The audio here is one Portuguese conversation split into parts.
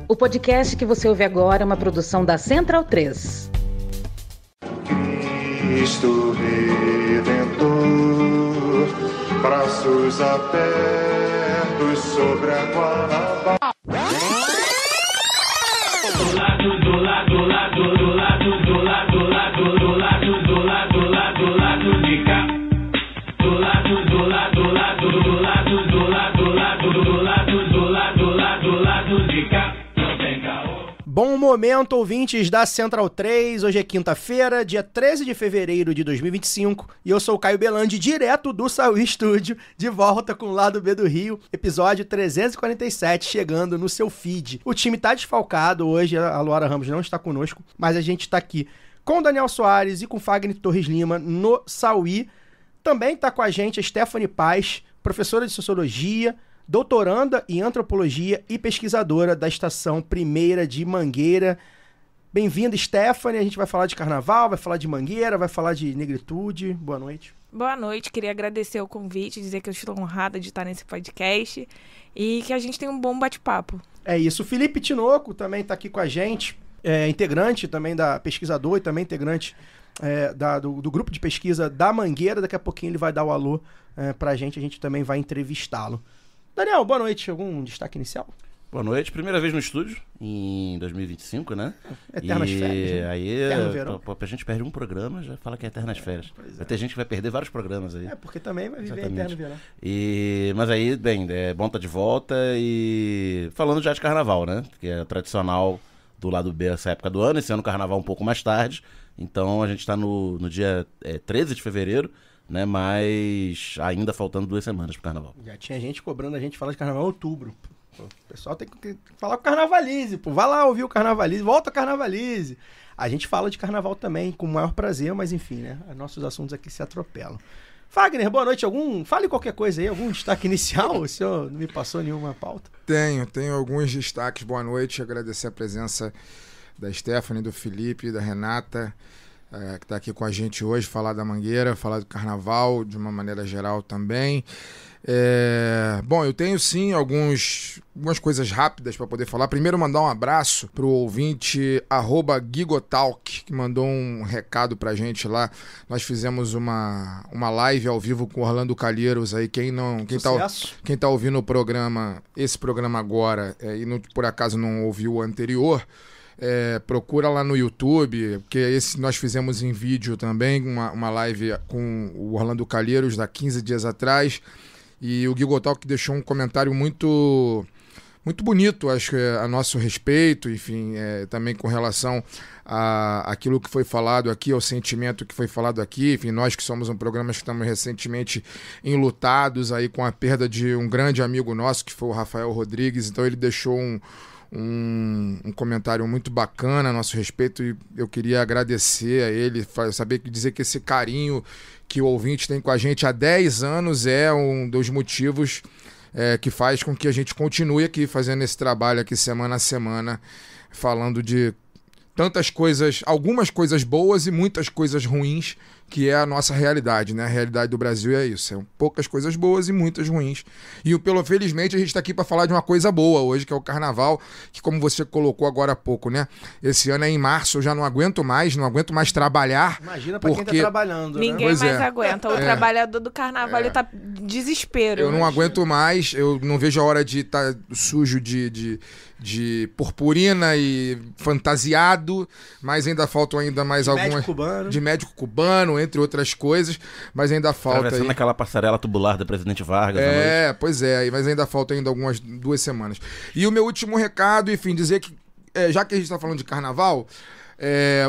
O podcast que você ouve agora é uma produção da Central 3. Cristo Redentor, braços abertos sobre a Guanabara. Bom momento, ouvintes da Central 3. Hoje é quinta-feira, dia 13 de fevereiro de 2025, e eu sou o Caio Belandi, direto do Saúl Studio, de volta com o Lado B do Rio, episódio 347, chegando no seu feed. O time tá desfalcado hoje, a Luara Ramos não está conosco, mas a gente tá aqui com o Daniel Soares e com o Fagner Torres Lima no Saúl. Também tá com a gente a Stephanie Paz, professora de Sociologia, doutoranda em Antropologia e pesquisadora da Estação Primeira de Mangueira. Bem-vinda, Stephanie. A gente vai falar de carnaval, vai falar de Mangueira, vai falar de negritude. Boa noite. Boa noite. Queria agradecer o convite, dizer que eu estou honrada de estar nesse podcast e que a gente tem um bom bate-papo. É isso. O Felipe Tinoco também está aqui com a gente, integrante também da pesquisador e também integrante do grupo de pesquisa da Mangueira. Daqui a pouquinho ele vai dar o alô para a gente também vai entrevistá-lo. Daniel, boa noite. Algum destaque inicial? Boa noite. Primeira vez no estúdio, em 2025, né? Eternas férias. Né? Aí, Eterno verão. A gente perde um programa, já fala que é eternas férias. Vai ter gente que vai perder vários programas aí. Porque também vai viver Exatamente. eterno verão. Mas aí, bem, é bom estar de volta e falando já de carnaval, né? Que é tradicional do lado B essa época do ano. Esse ano o carnaval um pouco mais tarde. Então a gente está no dia 13 de fevereiro. Né, mas ainda faltando 2 semanas pro carnaval. Já tinha gente cobrando a gente falar de carnaval em outubro. Pô, o pessoal tem que falar com o Carnavalize, pô. Vai lá ouvir o Carnavalize, volta ao Carnavalize. A gente fala de carnaval também, com o maior prazer, mas enfim, né? Nossos assuntos aqui se atropelam. Fagner, boa noite. Fale qualquer coisa aí, algum destaque inicial? O senhor não me passou nenhuma pauta? Tenho alguns destaques. Boa noite, agradecer a presença da Stephanie, do Felipe, da Renata, que está aqui com a gente hoje, falar da Mangueira, falar do carnaval de uma maneira geral também. Bom, eu tenho sim algumas coisas rápidas para poder falar. Primeiro, mandar um abraço pro ouvinte @Gigotalk, que mandou um recado pra gente lá. Nós fizemos uma live ao vivo com o Orlando Calheiros aí. Quem tá ouvindo esse programa agora e por acaso não ouviu o anterior, procura lá no YouTube, porque nós fizemos em vídeo também, uma live com o Orlando Calheiros, há 15 dias atrás, e o Gigotalk deixou um comentário muito, muito bonito, acho que a nosso respeito, enfim, também com relação àquilo que foi falado aqui, ao sentimento que foi falado aqui, enfim, nós que somos um programa que estamos recentemente enlutados aí com a perda de um grande amigo nosso, que foi o Rafael Rodrigues, então ele deixou um comentário muito bacana a nosso respeito, e eu queria agradecer a ele, dizer que esse carinho que o ouvinte tem com a gente há 10 anos é um dos motivos que faz com que a gente continue aqui fazendo esse trabalho aqui semana a semana, falando de tantas coisas, algumas coisas boas e muitas coisas ruins, que é a nossa realidade, né? A realidade do Brasil é isso, são poucas coisas boas e muitas ruins. E felizmente a gente está aqui para falar de uma coisa boa hoje, que é o carnaval, que como você colocou agora há pouco, né? Esse ano é em março, eu já não aguento mais trabalhar. Imagina para quem tá trabalhando, né? Ninguém mais aguenta, o trabalhador do carnaval ele tá desespero. Eu não aguento mais, eu não vejo a hora de estar sujo de purpurina e fantasiado, mas ainda faltam mais algumas... De médico cubano, entre outras coisas, mas ainda falta... Atravessando aquela passarela tubular da Presidente Vargas. Pois é, mas ainda falta ainda algumas 2 semanas. E o meu último recado, enfim, dizer que, já que a gente está falando de carnaval,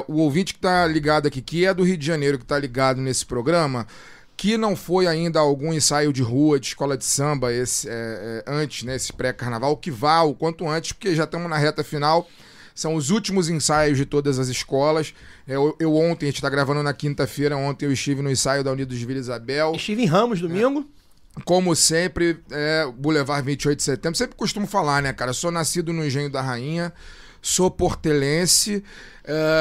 o ouvinte que está ligado aqui, que é do Rio de Janeiro, que está ligado nesse programa, que não foi ainda algum ensaio de rua, de escola de samba, antes, né, esse pré-carnaval, que vá o quanto antes, porque já estamos na reta final. São os últimos ensaios de todas as escolas. Eu ontem, a gente está gravando na quinta-feira, ontem eu estive no ensaio da Unidos de Vila Isabel. Estive em Ramos, domingo. Como sempre, Boulevard 28 de Setembro. Sempre costumo falar, né, cara? Sou nascido no Engenho da Rainha, sou portelense,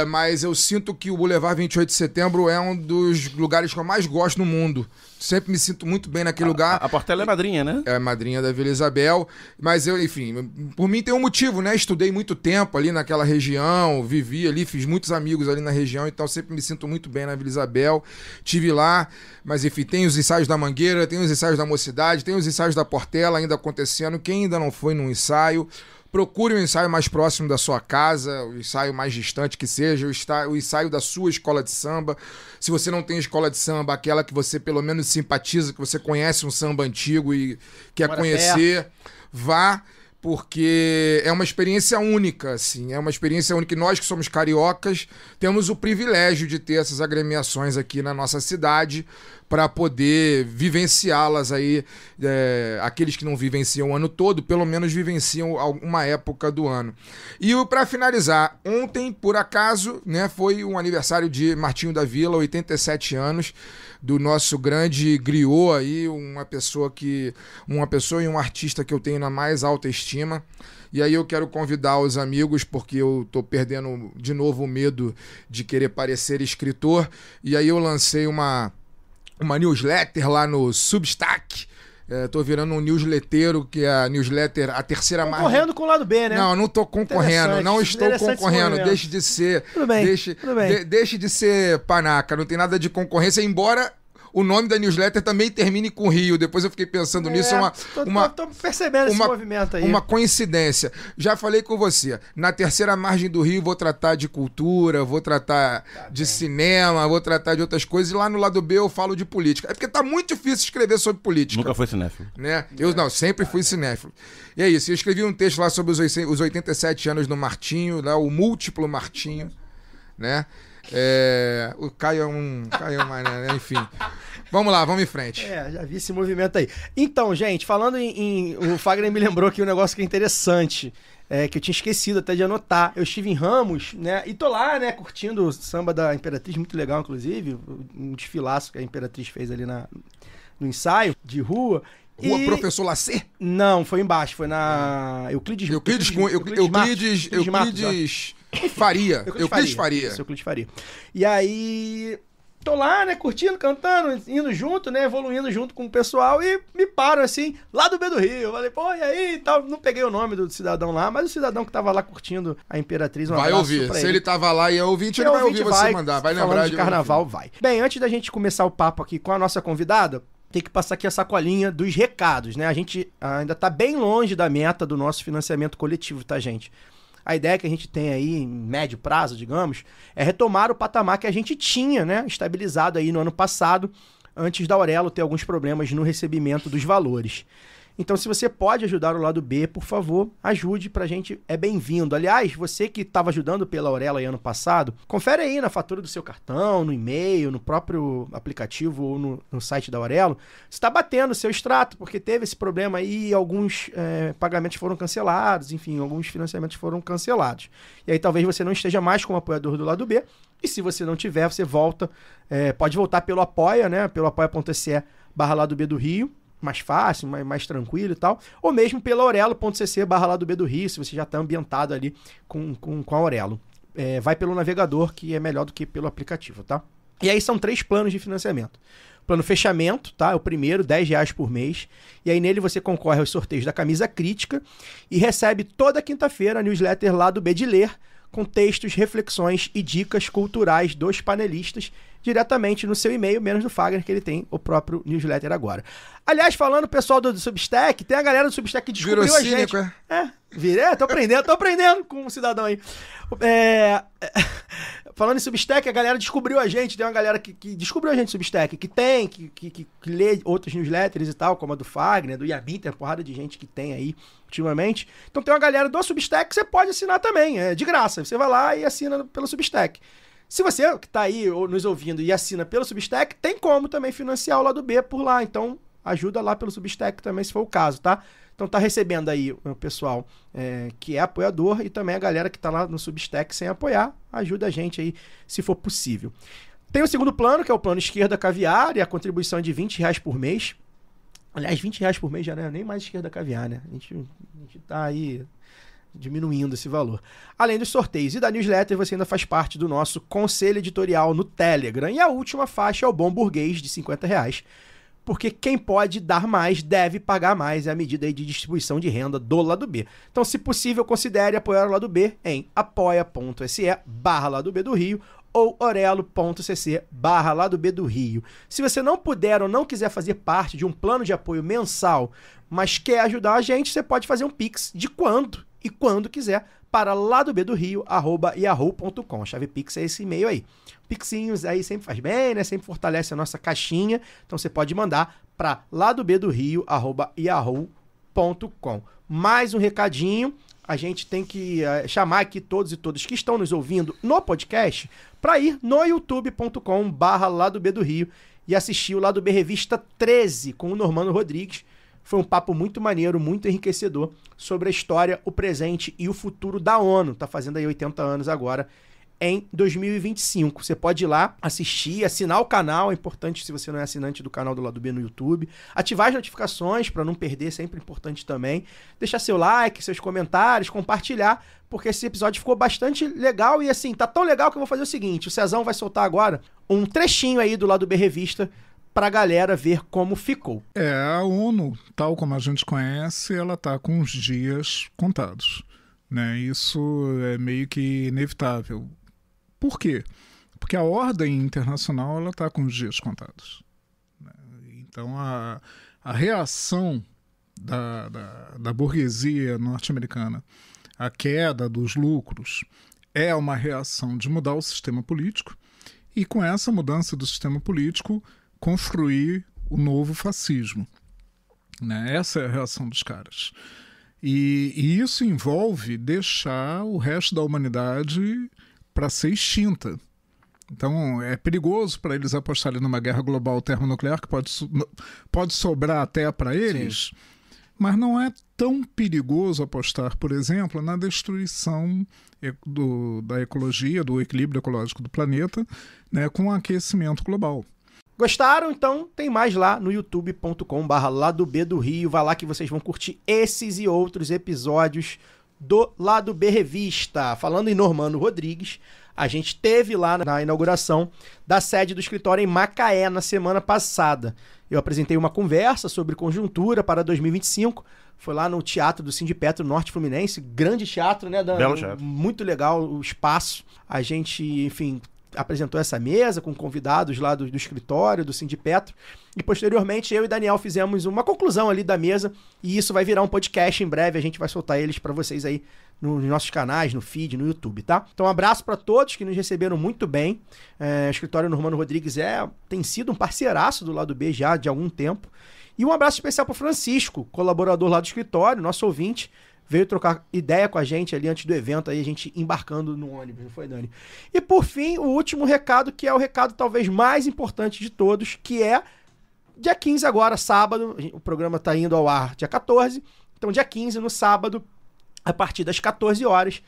mas eu sinto que o Boulevard 28 de Setembro é um dos lugares que eu mais gosto no mundo. Sempre me sinto muito bem naquele lugar. A Portela é madrinha, né? É madrinha da Vila Isabel, mas eu, enfim, por mim tem um motivo, né? Estudei muito tempo ali naquela região, vivi ali, fiz muitos amigos ali na região, então sempre me sinto muito bem na Vila Isabel. Tive lá, mas enfim, tem os ensaios da Mangueira, tem os ensaios da Mocidade, tem os ensaios da Portela ainda acontecendo. Quem ainda não foi num ensaio, procure um ensaio mais próximo da sua casa, o ensaio mais distante que seja, o ensaio da sua escola de samba. Se você não tem escola de samba, aquela que você pelo menos simpatiza, que você conhece um samba antigo e quer conhecer, vá, porque é uma experiência única, assim, é uma experiência única. E nós que somos cariocas temos o privilégio de ter essas agremiações aqui na nossa cidade para poder vivenciá-las aí. Aqueles que não vivenciam o ano todo, pelo menos vivenciam uma época do ano. E para finalizar, ontem, por acaso, né, foi um aniversário de Martinho da Vila, 87 anos, do nosso grande griot aí, uma pessoa e um artista que eu tenho na mais alta estima. E aí eu quero convidar os amigos, porque eu tô perdendo de novo o medo de querer parecer escritor, e aí eu lancei uma newsletter lá no Substack. Tô virando um newsletteiro, que é a newsletter A Terceira Margem. Concorrendo com o lado B, né? Não, não tô concorrendo, não estou concorrendo. Deixe de ser. Tudo bem. Deixe de ser panaca, não tem nada de concorrência, embora o nome da newsletter também termine com Rio. Depois eu fiquei pensando nisso. Tô percebendo esse movimento aí. Uma coincidência. Já falei com você. Na Terceira Margem do Rio vou tratar de cultura, vou tratar de cinema, vou tratar de outras coisas. E lá no lado B eu falo de política. É porque tá muito difícil escrever sobre política. Nunca foi cinéfilo. Né? Eu não, sempre fui cinéfilo. E é isso. Eu escrevi um texto lá sobre os 87 anos do Martinho, lá, o múltiplo Martinho, né? O Caio é um mané, enfim. Vamos lá, vamos em frente. Já vi esse movimento aí. Então, gente, falando o Fagner me lembrou aqui um negócio que é interessante, que eu tinha esquecido até de anotar. Eu estive em Ramos, né, e tô lá, né, curtindo o samba da Imperatriz, muito legal, inclusive, um desfilaço que a Imperatriz fez ali no ensaio de rua. Rua Professor Lacer? Não, foi embaixo, foi na Euclides Faria. Euclides Faria. E aí, tô lá, né, curtindo, cantando, indo junto, né, evoluindo junto com o pessoal, e me param assim, lá do B do Rio. Eu falei, pô, e aí e tal. Não peguei o nome do cidadão lá, mas o cidadão que tava lá curtindo a Imperatriz, vai ouvir. Se ele tava lá e é ouvinte, ele vai ouvir você mandar. Vai lembrar de carnaval, vai. Bem, antes da gente começar o papo aqui com a nossa convidada, tem que passar aqui a sacolinha dos recados, né? A gente ainda tá bem longe da meta do nosso financiamento coletivo, tá, gente? A ideia que a gente tem aí, em médio prazo, digamos, é retomar o patamar que a gente tinha, né? Estabilizado aí no ano passado, antes da Aurelo ter alguns problemas no recebimento dos valores. Então, se você pode ajudar o lado B, por favor, ajude, pra gente, é bem-vindo. Aliás, você que estava ajudando pela Aurelo aí ano passado, confere aí na fatura do seu cartão, no e-mail, no próprio aplicativo ou no site da Aurelo, se está batendo o seu extrato, porque teve esse problema aí e alguns pagamentos foram cancelados, enfim, alguns financiamentos foram cancelados. E aí talvez você não esteja mais como apoiador do lado B, e se você não tiver, você volta, pode voltar pelo Apoia, né, pelo apoia.se/lado B do Rio, mais fácil, mais tranquilo e tal, ou mesmo pela aurelo.cc/lado B do Rio, se você já está ambientado ali com a Aurelo. Vai pelo navegador, que é melhor do que pelo aplicativo, tá? E aí são 3 planos de financiamento. Plano fechamento, tá? É o primeiro, R$10 por mês. E aí nele você concorre aos sorteios da Camisa Crítica e recebe toda quinta-feira a newsletter Lado B de Ler, com textos, reflexões e dicas culturais dos panelistas diretamente no seu e-mail, menos do Fagner, que ele tem o próprio newsletter agora. Aliás, falando pessoal do Substack, tem a galera do Substack que descobriu virou a gente. Tô aprendendo com um cidadão aí. Falando em Substack, a galera descobriu a gente, tem uma galera que descobriu a gente no Substack, que lê outros newsletters e tal, como a do Fagner, do Yabin, tem uma porrada de gente que tem aí ultimamente. Então tem uma galera do Substack que você pode assinar também, é de graça. Você vai lá e assina pelo Substack. Se você que tá aí nos ouvindo e assina pelo Substack, tem como também financiar o lado B por lá. Então ajuda lá pelo Substack também, se for o caso, tá? Então tá recebendo aí o pessoal que é apoiador e também a galera que tá lá no Substack sem apoiar. Ajuda a gente aí, se for possível. Tem o segundo plano, que é o plano Esquerda Caviar, e a contribuição é de R$20 por mês. Aliás, R$20 por mês já não é nem mais Esquerda Caviar, né? A gente tá aí diminuindo esse valor. Além dos sorteios e da newsletter, você ainda faz parte do nosso conselho editorial no Telegram. E a última faixa é o Bom Burguês, de R$50, porque quem pode dar mais deve pagar mais, é a medida aí de distribuição de renda do Lado B. Então, se possível, considere apoiar o Lado B em apoia.se/Lado B do Rio ou orelo.cc/Lado B do Rio. Se você não puder ou não quiser fazer parte de um plano de apoio mensal, mas quer ajudar a gente, você pode fazer um Pix de quando e quando quiser para ladobdorio@yahoo.com. A chave Pix é esse e-mail aí. Pixinhos aí sempre faz bem, né? Sempre fortalece a nossa caixinha. Então você pode mandar para ladobdorio@yahoo.com. Mais um recadinho. A gente tem que chamar aqui todos e todas que estão nos ouvindo no podcast para ir no youtube.com/Lado B do Rio e assistir o Lado B Revista 13 com o Normando Rodrigues. Foi um papo muito maneiro, muito enriquecedor sobre a história, o presente e o futuro da ONU. Tá fazendo aí 80 anos agora, em 2025. Você pode ir lá assistir, assinar o canal, é importante se você não é assinante do canal do Lado B no YouTube. Ativar as notificações para não perder, sempre importante também. Deixar seu like, seus comentários, compartilhar, porque esse episódio ficou bastante legal e assim, tá tão legal que eu vou fazer o seguinte, o Cezão vai soltar agora um trechinho aí do Lado B Revista pra galera ver como ficou. A ONU, tal como a gente conhece, ela tá com os dias contados, né? Isso é meio que inevitável. Por quê? Porque a ordem internacional ela está com os dias contados. Então, a reação da burguesia norte-americana à queda dos lucros é uma reação de mudar o sistema político e, com essa mudança do sistema político, construir o novo fascismo. Né? Essa é a reação dos caras. E isso envolve deixar o resto da humanidade para ser extinta. Então é perigoso para eles apostarem numa guerra global termonuclear, que pode sobrar até para eles. Sim. Mas não é tão perigoso apostar, por exemplo, na destruição da ecologia, do equilíbrio ecológico do planeta, né, com o aquecimento global. Gostaram? Então tem mais lá no youtube.com/Lado B do Rio. Vai lá que vocês vão curtir esses e outros episódios do Lado B Revista. Falando em Normando Rodrigues, a gente teve lá na inauguração da sede do escritório em Macaé na semana passada. Eu apresentei uma conversa sobre conjuntura para 2025. Foi lá no Teatro do Sindipetro Norte Fluminense. Grande teatro, né, Dan? Belo teatro. Muito legal o espaço. A gente, enfim, apresentou essa mesa com convidados lá do escritório, do Sindipetro. E posteriormente eu e Daniel fizemos uma conclusão ali da mesa. E isso vai virar um podcast em breve. A gente vai soltar eles para vocês aí nos nossos canais, no feed, no YouTube, tá? Então um abraço para todos que nos receberam muito bem. O escritório Normando Rodrigues tem sido um parceiraço do Lado B já de algum tempo. E um abraço especial para o Francisco, colaborador lá do escritório, nosso ouvinte. Veio trocar ideia com a gente ali antes do evento, aí a gente embarcando no ônibus, não foi, Dani? E por fim, o último recado, que é o recado talvez mais importante de todos, que é dia 15 agora, sábado, o programa tá indo ao ar dia 14, então dia 15, no sábado, a partir das 14 horas,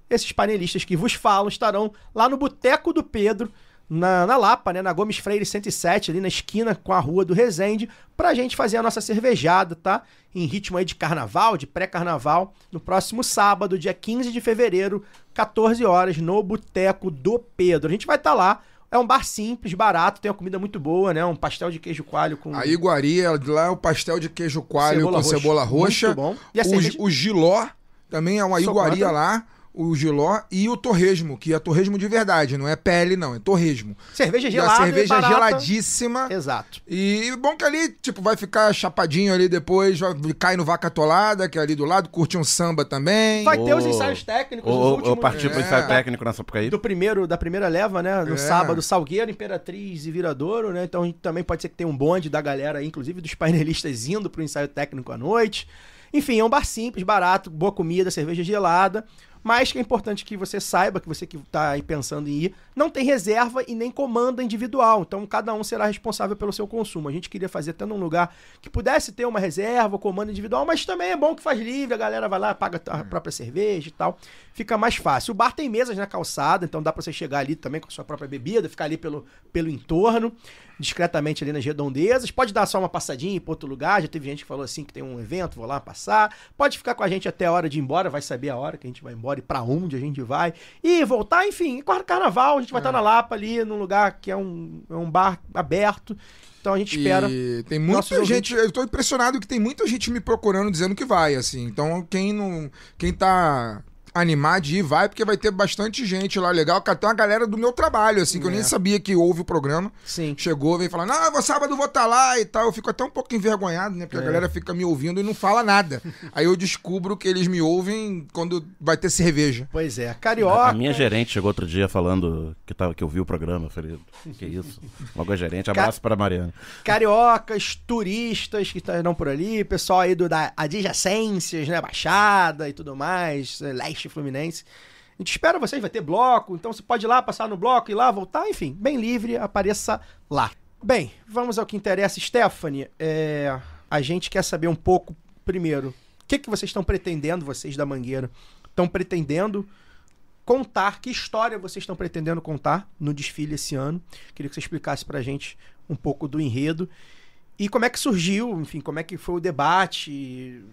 esses panelistas que vos falam estarão lá no Boteco do Pedro, na Lapa, né, na Gomes Freire 107, ali na esquina com a Rua do Resende, pra gente fazer a nossa cervejada, tá? Em ritmo aí de carnaval, de pré-carnaval, no próximo sábado, dia 15 de fevereiro, 14 horas, no Boteco do Pedro. A gente vai estar lá, é um bar simples, barato, tem uma comida muito boa, né? Um pastel de queijo coalho com... A iguaria, lá é o pastel de queijo coalho com cebola roxa. Muito bom. E o Giló também é uma iguaria lá. O Giló e o torresmo, que é torresmo de verdade, não é pele não, é torresmo. Cerveja gelada, cerveja geladíssima. Exato. E bom que ali, tipo, vai ficar chapadinho ali depois, cai no Vaca Atolada, que é ali do lado, curte um samba também. Vai ter os ensaios técnicos. Eu parti pro ensaio técnico nessa época aí. Da primeira leva, né, no sábado, Salgueiro, Imperatriz e Viradouro, né, então também pode ser que tenha um bonde da galera aí, inclusive dos painelistas indo pro ensaio técnico à noite. Enfim, é um bar simples, barato, boa comida, cerveja gelada. Mas que é importante que você saiba, que você que está aí pensando em ir, não tem reserva e nem comanda individual. Então, cada um será responsável pelo seu consumo. A gente queria fazer até num lugar que pudesse ter uma reserva, comando individual, mas também é bom que faz livre, a galera vai lá, paga a própria cerveja e tal. Fica mais fácil. O bar tem mesas na calçada, então dá para você chegar ali também com a sua própria bebida, ficar ali pelo entorno. discretamente ali nas redondezas. Pode dar só uma passadinha e ir pra outro lugar. Já teve gente que falou assim que tem um evento, vou lá passar. Pode ficar com a gente até a hora de ir embora, vai saber a hora que a gente vai embora e pra onde a gente vai. E voltar, enfim, carnaval, a gente vai estar na Lapa ali, num lugar que é um bar aberto. Então a gente espera. E tem muita gente, eu tô impressionado que tem muita gente me procurando dizendo que vai, assim. Então quem tá animar de ir, vai, porque vai ter bastante gente lá legal, até uma galera do meu trabalho, assim, que eu nem sabia que houve o programa. Sim. Chegou, veio falando, sábado vou estar lá e tal. Eu fico até um pouco envergonhado, né? Porque a galera fica me ouvindo e não fala nada. Aí eu descubro que eles me ouvem quando vai ter cerveja. Pois é, carioca. A minha gerente chegou outro dia falando que eu vi o programa. Eu falei, que isso? Logo a gerente, abraço para Mariana. Cariocas, turistas que estarão por ali, pessoal aí da adjacências, né? Baixada e tudo mais, leste Fluminense. A gente espera vocês, vai ter bloco, então você pode ir lá, passar no bloco, ir lá, voltar, enfim, bem livre, apareça lá. Bem, vamos ao que interessa. Stephanie, a gente quer saber um pouco, primeiro, o que vocês estão pretendendo, vocês da Mangueira, estão pretendendo contar, que história vocês estão pretendendo contar no desfile esse ano. Queria que você explicasse pra gente um pouco do enredo e como é que surgiu, enfim, como é que foi o debate,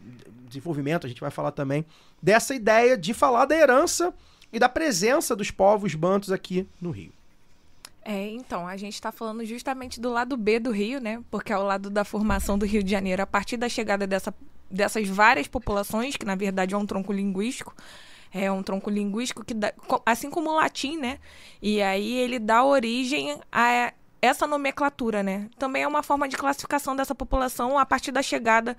desenvolvimento, a gente vai falar também, dessa ideia de falar da herança e da presença dos povos bantus aqui no Rio. Então, a gente está falando justamente do lado B do Rio, né? Porque é o lado da formação do Rio de Janeiro, a partir da chegada dessas várias populações, que na verdade é um tronco linguístico. É um tronco linguístico que dá, assim como o latim, né? E aí ele dá origem a essa nomenclatura, né? Também é uma forma de classificação dessa população a partir da chegada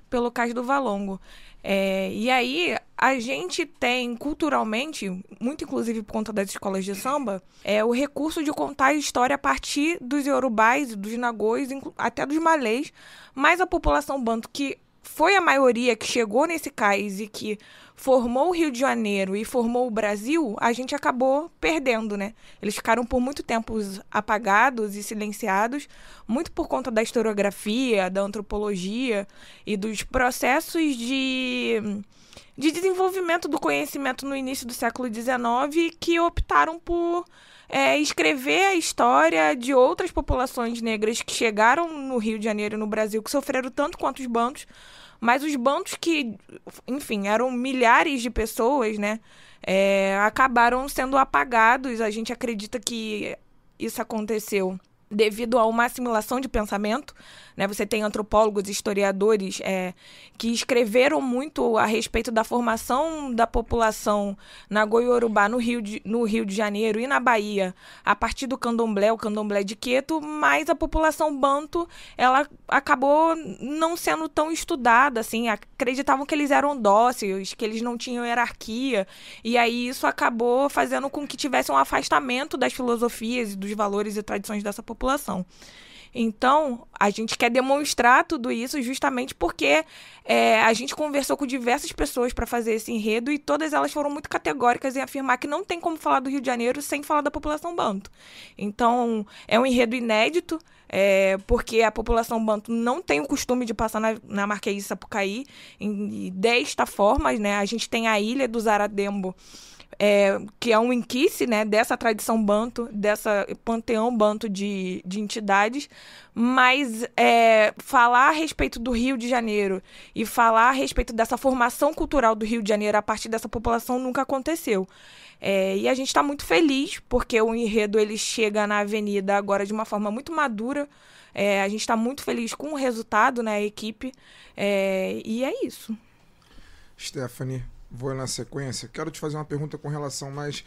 pelo Cais do Valongo. E aí a gente tem culturalmente, muito inclusive por conta das escolas de samba, o recurso de contar a história a partir dos iorubás, dos nagôs, até dos malês, mas a população banto, que foi a maioria que chegou nesse cais e que formou o Rio de Janeiro e formou o Brasil, a gente acabou perdendo, né? Eles ficaram por muito tempo apagados e silenciados, muito por conta da historiografia, da antropologia e dos processos de desenvolvimento do conhecimento no início do século XIX, que optaram por escrever a história de outras populações negras que chegaram no Rio de Janeiro e no Brasil, que sofreram tanto quanto os bantus, mas os bantus que, enfim, eram milhares de pessoas, né, acabaram sendo apagados. A gente acredita que isso aconteceu devido a uma assimilação de pensamento, né? Você tem antropólogos, historiadores que escreveram muito a respeito da formação da população nagô-iorubá no Rio de Janeiro e na Bahia, a partir do candomblé, o candomblé de Queto, mas a população banto, ela acabou não sendo tão estudada, assim, acreditavam que eles eram dóceis, que eles não tinham hierarquia, e aí isso acabou fazendo com que tivesse um afastamento das filosofias e dos valores e tradições dessa população. Então, a gente quer demonstrar tudo isso justamente porque a gente conversou com diversas pessoas para fazer esse enredo e todas elas foram muito categóricas em afirmar que não tem como falar do Rio de Janeiro sem falar da população banto. Então, é um enredo inédito, porque a população banto não tem o costume de passar na Marquês de Sapucaí desta forma, né? A gente tem a Ilha do Zaradembo, que é um inquice, né, dessa tradição banto, dessa panteão banto de entidades, mas falar a respeito do Rio de Janeiro e falar a respeito dessa formação cultural do Rio de Janeiro a partir dessa população nunca aconteceu. E a gente está muito feliz porque o enredo ele chega na avenida agora de uma forma muito madura. A gente está muito feliz com o resultado, né, a equipe, e é isso. Stephanie, vou na sequência. Quero te fazer uma pergunta com relação mais,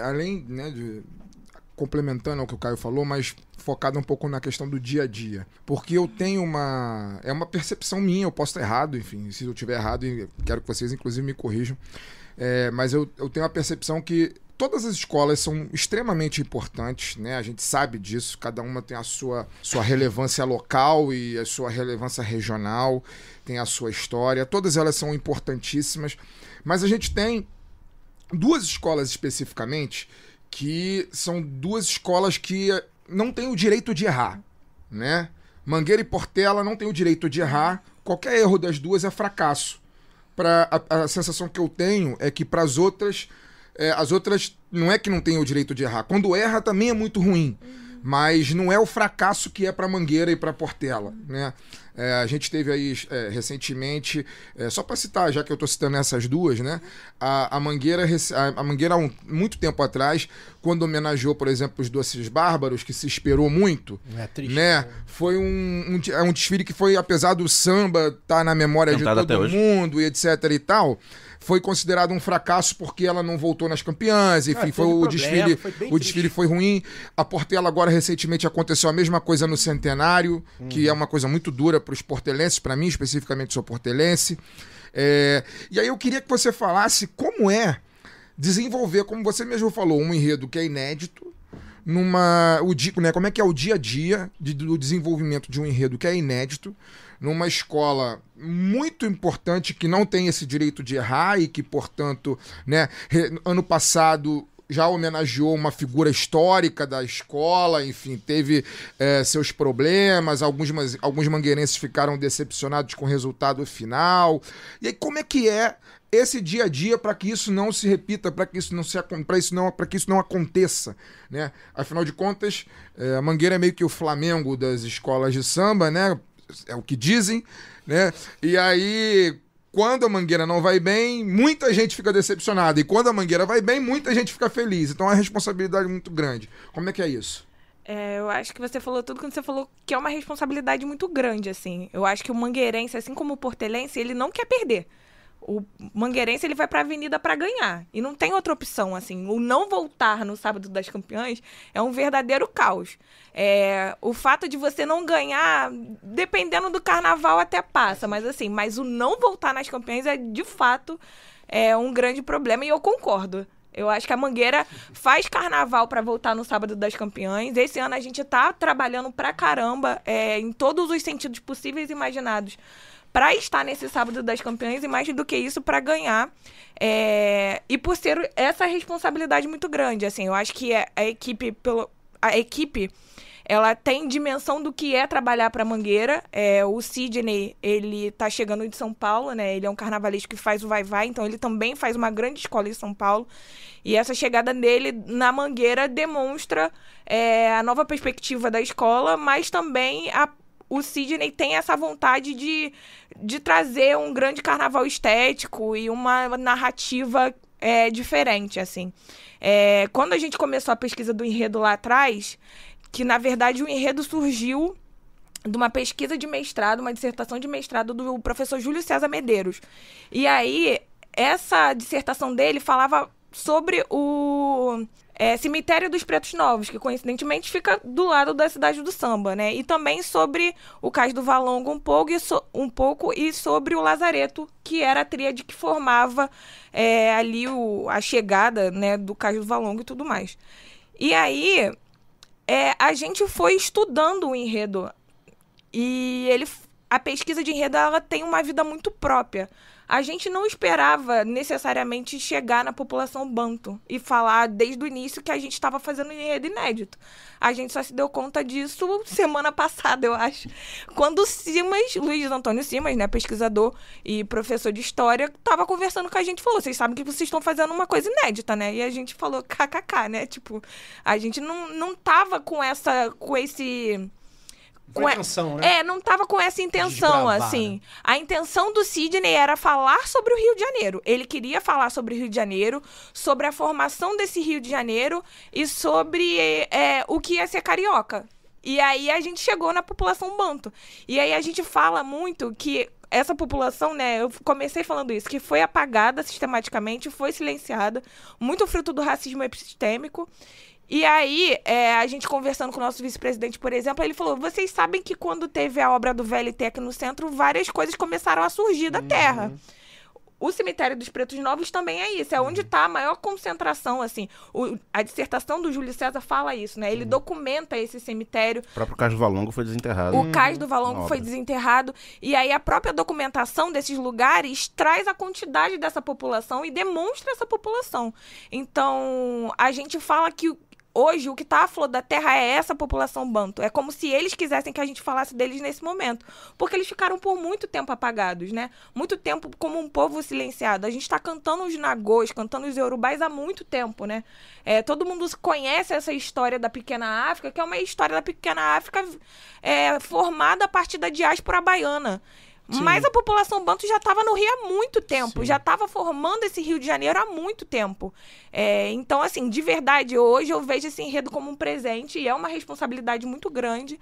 além, né, complementando ao que o Caio falou, mas focado um pouco na questão do dia a dia. Porque eu tenho uma percepção minha, eu posso estar errado, enfim, se eu estiver errado, quero que vocês inclusive me corrijam, mas eu tenho a percepção que todas as escolas são extremamente importantes, né? A gente sabe disso, cada uma tem a sua relevância local e a sua relevância regional, tem a sua história, todas elas são importantíssimas, mas a gente tem duas escolas especificamente que são duas escolas que não têm o direito de errar, né? Mangueira e Portela não têm o direito de errar, qualquer erro das duas é fracasso. A sensação que eu tenho é que para as outras não é que não tem o direito de errar. Quando erra também é muito ruim. mas não é o fracasso que é para Mangueira e para Portela, né? A gente teve aí recentemente, só para citar, já que eu estou citando essas duas, né? A Mangueira, há muito tempo atrás, quando homenageou, por exemplo, os Doces Bárbaros, que se esperou muito, triste, né? Foi um desfile que foi, apesar do samba estar na memória Cantado de todo mundo e etc e tal, foi considerado um fracasso porque ela não voltou nas campeãs, enfim, o desfile foi ruim. A Portela agora recentemente aconteceu a mesma coisa no Centenário, que é uma coisa muito dura para os portelenses, para mim especificamente sou portelense. E aí eu queria que você falasse como é desenvolver, como você mesmo falou, um enredo que é inédito, como é que é o dia a dia do desenvolvimento de um enredo que é inédito, numa escola muito importante que não tem esse direito de errar e que, portanto, né, ano passado já homenageou uma figura histórica da escola, enfim, teve seus problemas, alguns mangueirenses ficaram decepcionados com o resultado final. E aí, como é que é esse dia a dia para que isso não se repita, para que isso não aconteça, né? Afinal de contas, a Mangueira é meio que o Flamengo das escolas de samba, né? É o que dizem, né? E aí, quando a Mangueira não vai bem, muita gente fica decepcionada. E quando a Mangueira vai bem, muita gente fica feliz. Então é uma responsabilidade muito grande. Como é que é isso? Eu acho que você falou tudo quando você falou que é uma responsabilidade muito grande, assim. Eu acho que o mangueirense, assim como o portelense, ele não quer perder. O mangueirense, ele vai pra avenida pra ganhar. E não tem outra opção, assim. O não voltar no Sábado das Campeãs é um verdadeiro caos. O fato de você não ganhar, dependendo do carnaval, até passa. Mas o não voltar nas campeãs é, de fato, um grande problema. E eu concordo. Eu acho que a Mangueira faz carnaval pra voltar no Sábado das Campeãs. Esse ano a gente tá trabalhando pra caramba, em todos os sentidos possíveis e imaginados, para estar nesse Sábado das Campeãs, e mais do que isso, para ganhar. E por ser essa responsabilidade muito grande, assim, eu acho que a equipe ela tem dimensão do que é trabalhar para Mangueira. O Sidney, ele tá chegando de São Paulo, né? Ele é um carnavalesco que faz o vai-vai, então ele também faz uma grande escola em São Paulo. E essa chegada dele na Mangueira demonstra a nova perspectiva da escola, mas também o Sidney tem essa vontade de trazer um grande carnaval estético e uma narrativa diferente, assim. Quando a gente começou a pesquisa do enredo lá atrás, que, na verdade, o enredo surgiu de uma pesquisa de mestrado, uma dissertação de mestrado do professor Júlio César Medeiros. E aí, essa dissertação dele falava sobre o Cemitério dos Pretos Novos, que coincidentemente fica do lado da cidade do samba, né? E também sobre o Cais do Valongo um pouco e sobre o Lazareto, que era a tríade que formava ali a chegada, né, do Cais do Valongo e tudo mais. E aí, a gente foi estudando o enredo. E a pesquisa de enredo, ela tem uma vida muito própria. A gente não esperava necessariamente chegar na população banto e falar desde o início que a gente estava fazendo um enredo inédito. A gente só se deu conta disso semana passada, eu acho, quando o Luiz Antônio Simas, né, pesquisador e professor de história, estava conversando com a gente e falou: vocês sabem que vocês estão fazendo uma coisa inédita, né? E a gente falou kkk, né? Tipo, a gente não tava com esse... Com intenção, né? Não tava com essa intenção, desbravar, assim. né? A intenção do Sidney era falar sobre o Rio de Janeiro. Ele queria falar sobre o Rio de Janeiro, sobre a formação desse Rio de Janeiro e sobre o que ia ser carioca. E aí a gente chegou na população banto. E aí a gente fala muito que essa população, né, eu comecei falando isso, que foi apagada sistematicamente, foi silenciada, muito fruto do racismo epistêmico. E aí, a gente conversando com o nosso vice-presidente, por exemplo, ele falou: vocês sabem que quando teve a obra do VLT aqui no centro, várias coisas começaram a surgir da terra. O Cemitério dos Pretos Novos também é isso, é onde está a maior concentração, assim. A dissertação do Júlio César fala isso, né? Ele documenta esse cemitério. O próprio Cais do Valongo foi desenterrado. O Cais do Valongo foi desenterrado. E aí a própria documentação desses lugares traz a quantidade dessa população e demonstra essa população. Então, a gente fala que hoje o que tá à flor da terra é essa população banto. É como se eles quisessem que a gente falasse deles nesse momento. Porque eles ficaram por muito tempo apagados, né? Muito tempo como um povo silenciado. A gente tá cantando os nagôs, cantando os yorubais há muito tempo, né? Todo mundo conhece essa história da Pequena África, que é uma história da Pequena África formada a partir da diáspora baiana. Sim. Mas a população banto já estava no Rio há muito tempo, Sim. já estava formando esse Rio de Janeiro há muito tempo. Então, assim, de verdade, hoje eu vejo esse enredo como um presente e é uma responsabilidade muito grande,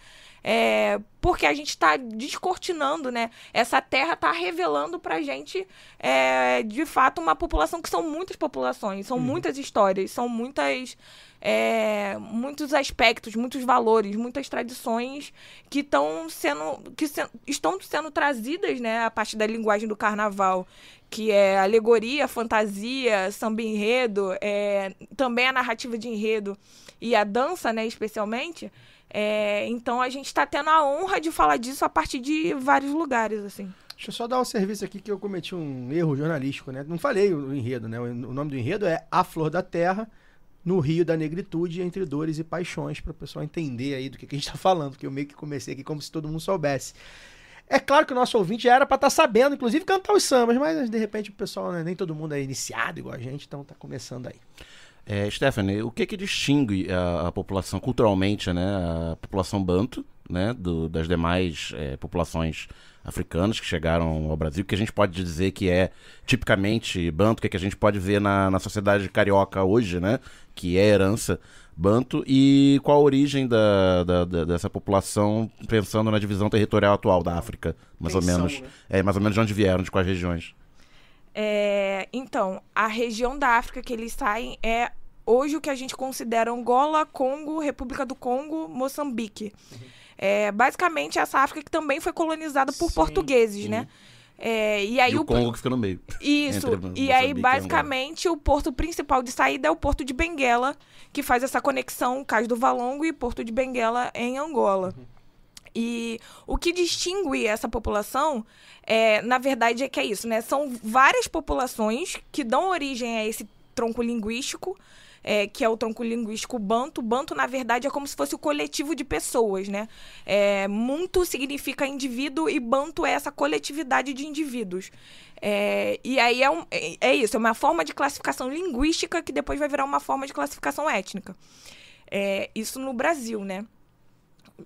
porque a gente está descortinando, né? Essa terra está revelando pra gente, de fato, uma população que são muitas populações, são muitas histórias, são muitos aspectos, muitos valores, muitas tradições que estão sendo trazidas, né, a partir da linguagem do carnaval, que é alegoria, fantasia, samba-enredo, também a narrativa de enredo e a dança, né, especialmente. Então a gente está tendo a honra de falar disso a partir de vários lugares, assim. Deixa eu só dar um serviço aqui que eu cometi um erro jornalístico, né? Não falei o enredo, né? O nome do enredo é A Flor da Terra, no Rio da Negritude, entre dores e paixões, para o pessoal entender aí do que a gente está falando, porque eu meio que comecei aqui como se todo mundo soubesse. É claro que o nosso ouvinte já era para estar sabendo, inclusive, cantar os sambas, mas de repente o pessoal, né, nem todo mundo é iniciado igual a gente, então tá começando aí. Stephanie, o que distingue a população culturalmente, né, a população banto, né, das demais populações africanas que chegaram ao Brasil, que a gente pode dizer que é tipicamente banto, que a gente pode ver na sociedade carioca hoje, né, que é herança banto, e qual a origem dessa população pensando na divisão territorial atual da África, mais ou menos de onde vieram, de quais regiões? Então, a região da África que eles saem é hoje o que a gente considera Angola, Congo, República do Congo, Moçambique. Basicamente essa África que também foi colonizada por portugueses, né? E aí o Congo que fica no meio. Isso. E aí, basicamente, o porto principal de saída é o Porto de Benguela, que faz essa conexão Cais do Valongo e Porto de Benguela em Angola. E o que distingue essa população, na verdade, é que é isso, né? São várias populações que dão origem a esse tronco linguístico, que é o tronco linguístico banto. Banto, na verdade, é como se fosse o coletivo de pessoas, né? Muntu significa indivíduo e banto é essa coletividade de indivíduos. E aí é uma forma de classificação linguística que depois vai virar uma forma de classificação étnica. Isso no Brasil, né?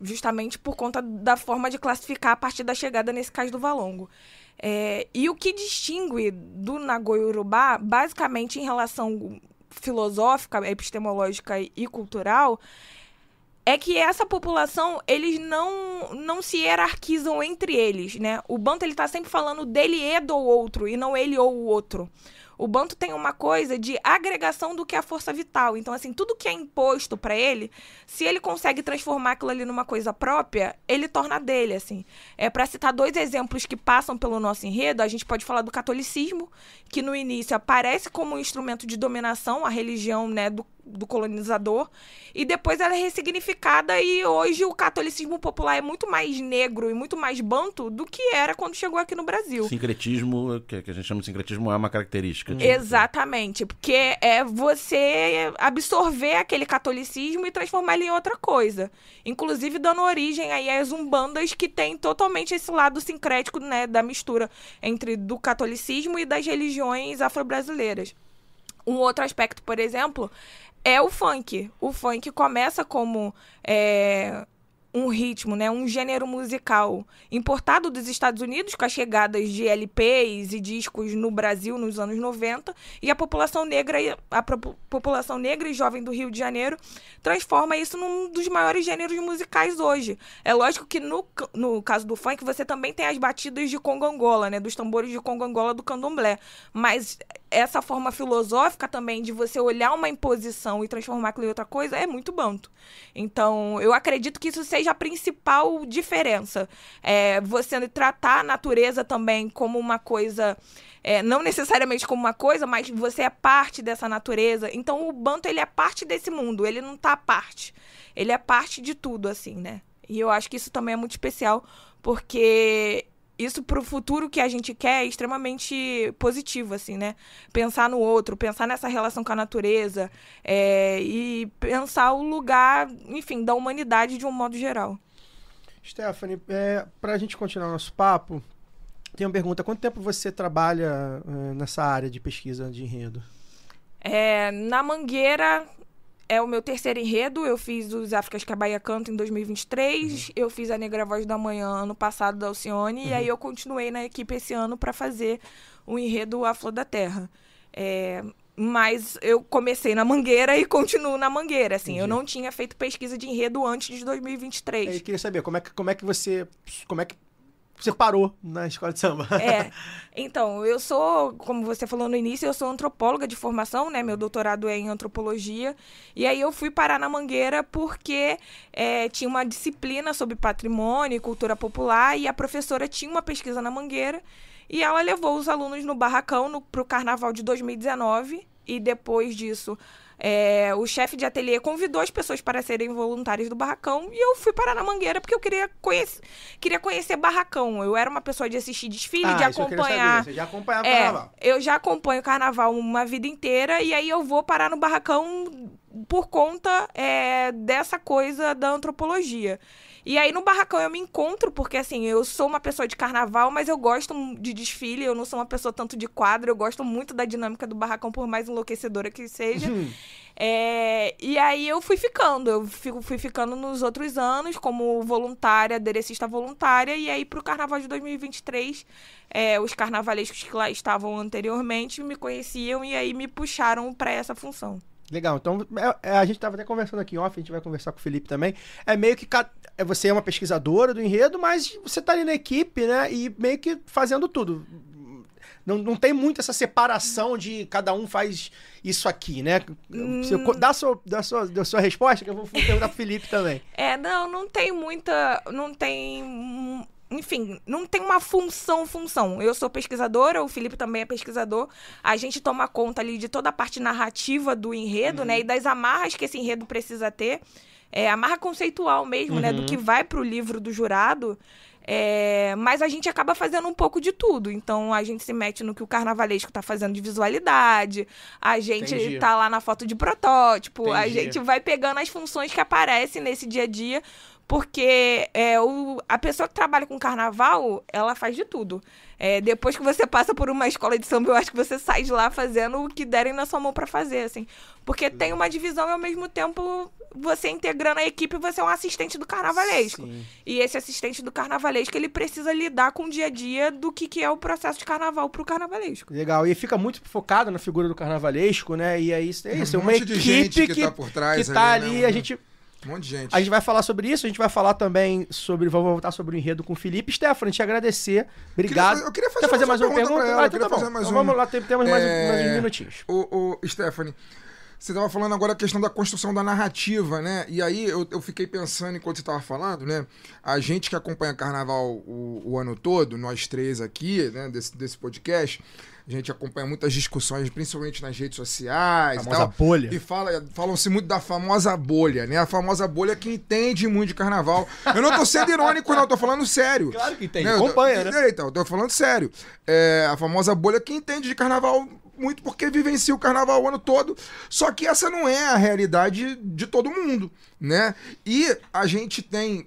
Justamente por conta da forma de classificar a partir da chegada nesse Cais do Valongo. E o que distingue do Nagô-Yorubá, basicamente em relação filosófica, epistemológica e cultural, é que essa população, eles não se hierarquizam entre eles, né? O banto, ele tá sempre falando dele e do outro, e não ele ou o outro. O banto tem uma coisa de agregação do que é a força vital. Então, assim, tudo que é imposto para ele, se ele consegue transformar aquilo ali numa coisa própria, ele torna dele, assim. Para citar 2 exemplos que passam pelo nosso enredo, a gente pode falar do catolicismo, que no início aparece como um instrumento de dominação, a religião, né, do colonizador, e depois ela é ressignificada e hoje o catolicismo popular é muito mais negro e muito mais banto do que era quando chegou aqui no Brasil. Sincretismo, que a gente chama de sincretismo, é uma característica. Exatamente, porque é você absorver aquele catolicismo e transformar ele em outra coisa. Inclusive dando origem aí às umbandas que tem totalmente esse lado sincrético, né, da mistura entre do catolicismo e das religiões afro-brasileiras. Um outro aspecto, por exemplo, é o funk. O funk começa como um ritmo, né, um gênero musical importado dos Estados Unidos com as chegadas de LPs e discos no Brasil nos anos 90, e a população negra e jovem do Rio de Janeiro transforma isso num dos maiores gêneros musicais hoje. É lógico que no caso do funk você também tem as batidas de congo-angola, né, dos tambores de congo-angola do candomblé, mas essa forma filosófica também de você olhar uma imposição e transformar aquilo em outra coisa é muito banto. Então, eu acredito que isso seja a principal diferença. Você tratar a natureza também como uma coisa, não necessariamente como uma coisa, mas você é parte dessa natureza. Então, o banto, ele é parte desse mundo, ele não tá à parte. Ele é parte de tudo, assim, né? E eu acho que isso também é muito especial, porque isso pro futuro que a gente quer é extremamente positivo, assim, né? Pensar no outro, pensar nessa relação com a natureza, e pensar o lugar, enfim, da humanidade de um modo geral. Stephanie, pra gente continuar nosso papo, tem uma pergunta. Quanto tempo você trabalha nessa área de pesquisa de enredo? Na Mangueira é o meu terceiro enredo. Eu fiz os Áfricas que a Bahia Canta em 2023. Eu fiz a Negra Voz da Manhã ano passado da Alcione. E aí eu continuei na equipe esse ano para fazer o enredo A Flor da Terra. Mas eu comecei na Mangueira e continuo na Mangueira, assim. Entendi. Eu não tinha feito pesquisa de enredo antes de 2023. Eu queria saber como é que você parou na escola de samba. Então, eu sou, como você falou no início, eu sou antropóloga de formação, né? Meu doutorado é em antropologia. E aí eu fui parar na Mangueira porque tinha uma disciplina sobre patrimônio e cultura popular e a professora tinha uma pesquisa na Mangueira e ela levou os alunos no barracão pro carnaval de 2019 e depois disso o chefe de ateliê convidou as pessoas para serem voluntários do barracão e eu fui parar na Mangueira porque eu queria conhecer barracão. Eu era uma pessoa de assistir desfile, de acompanhar. Você já acompanhava o carnaval? Eu já acompanho o carnaval uma vida inteira e aí eu vou parar no barracão por conta dessa coisa da antropologia. E aí no barracão eu me encontro, porque assim, eu sou uma pessoa de carnaval, mas eu gosto de desfile, eu não sou uma pessoa tanto de quadro, eu gosto muito da dinâmica do barracão, por mais enlouquecedora que seja. E aí eu fui ficando nos outros anos como voluntária, aderecista voluntária, e aí pro carnaval de 2023, os carnavalescos que lá estavam anteriormente me conheciam e aí me puxaram para essa função. Legal, então a gente estava até conversando aqui em off, a gente vai conversar com o Felipe também. É meio que você é uma pesquisadora do enredo, mas você tá ali na equipe, né? E meio que fazendo tudo. Não tem muito essa separação de cada um faz isso aqui, né? Você dá a sua resposta, que eu vou perguntar pro Felipe também. Não tem muita. Enfim, não tem uma função. Eu sou pesquisadora, o Felipe também é pesquisador. A gente toma conta ali de toda a parte narrativa do enredo, né? E das amarras que esse enredo precisa ter. Amarra conceitual mesmo, né? Do que vai pro livro do jurado. Mas a gente acaba fazendo um pouco de tudo. Então, a gente se mete no que o carnavalesco tá fazendo de visualidade. A gente tá lá na foto de protótipo. A gente vai pegando as funções que aparecem nesse dia a dia. Porque a pessoa que trabalha com carnaval, ela faz de tudo. Depois que você passa por uma escola de samba, eu acho que você sai de lá fazendo o que derem na sua mão pra fazer, assim. Porque tem uma divisão e, ao mesmo tempo, você integrando a equipe, você é um assistente do carnavalesco. Sim. E esse assistente do carnavalesco, ele precisa lidar com o dia a dia do que é o processo de carnaval pro carnavalesco. Legal. E fica muito focado na figura do carnavalesco, né? E é isso. É uma equipe de gente que tá por trás, que tá ali, né? a gente... Um monte de gente. A gente vai falar sobre isso, a gente vai falar também vou voltar sobre o enredo com o Felipe. Stephanie, te agradecer. Obrigado. Eu queria Quer fazer mais uma pergunta? Vamos lá, temos mais uns minutinhos. Stephanie, você estava falando agora a questão da construção da narrativa, né? E aí eu fiquei pensando enquanto você estava falando, né? A gente que acompanha carnaval o ano todo, nós três aqui, né? Desse podcast, a gente acompanha muitas discussões, principalmente nas redes sociais. Famosa bolha. E falam-se muito da famosa bolha, né? A famosa bolha que entende muito de carnaval. Eu não tô sendo irônico, não, tô falando sério. Claro que entende, né? acompanha, né? Então, eu tô falando sério. A famosa bolha que entende de carnaval muito porque vivencia o carnaval o ano todo. Só que essa não é a realidade de todo mundo, né? E a gente tem,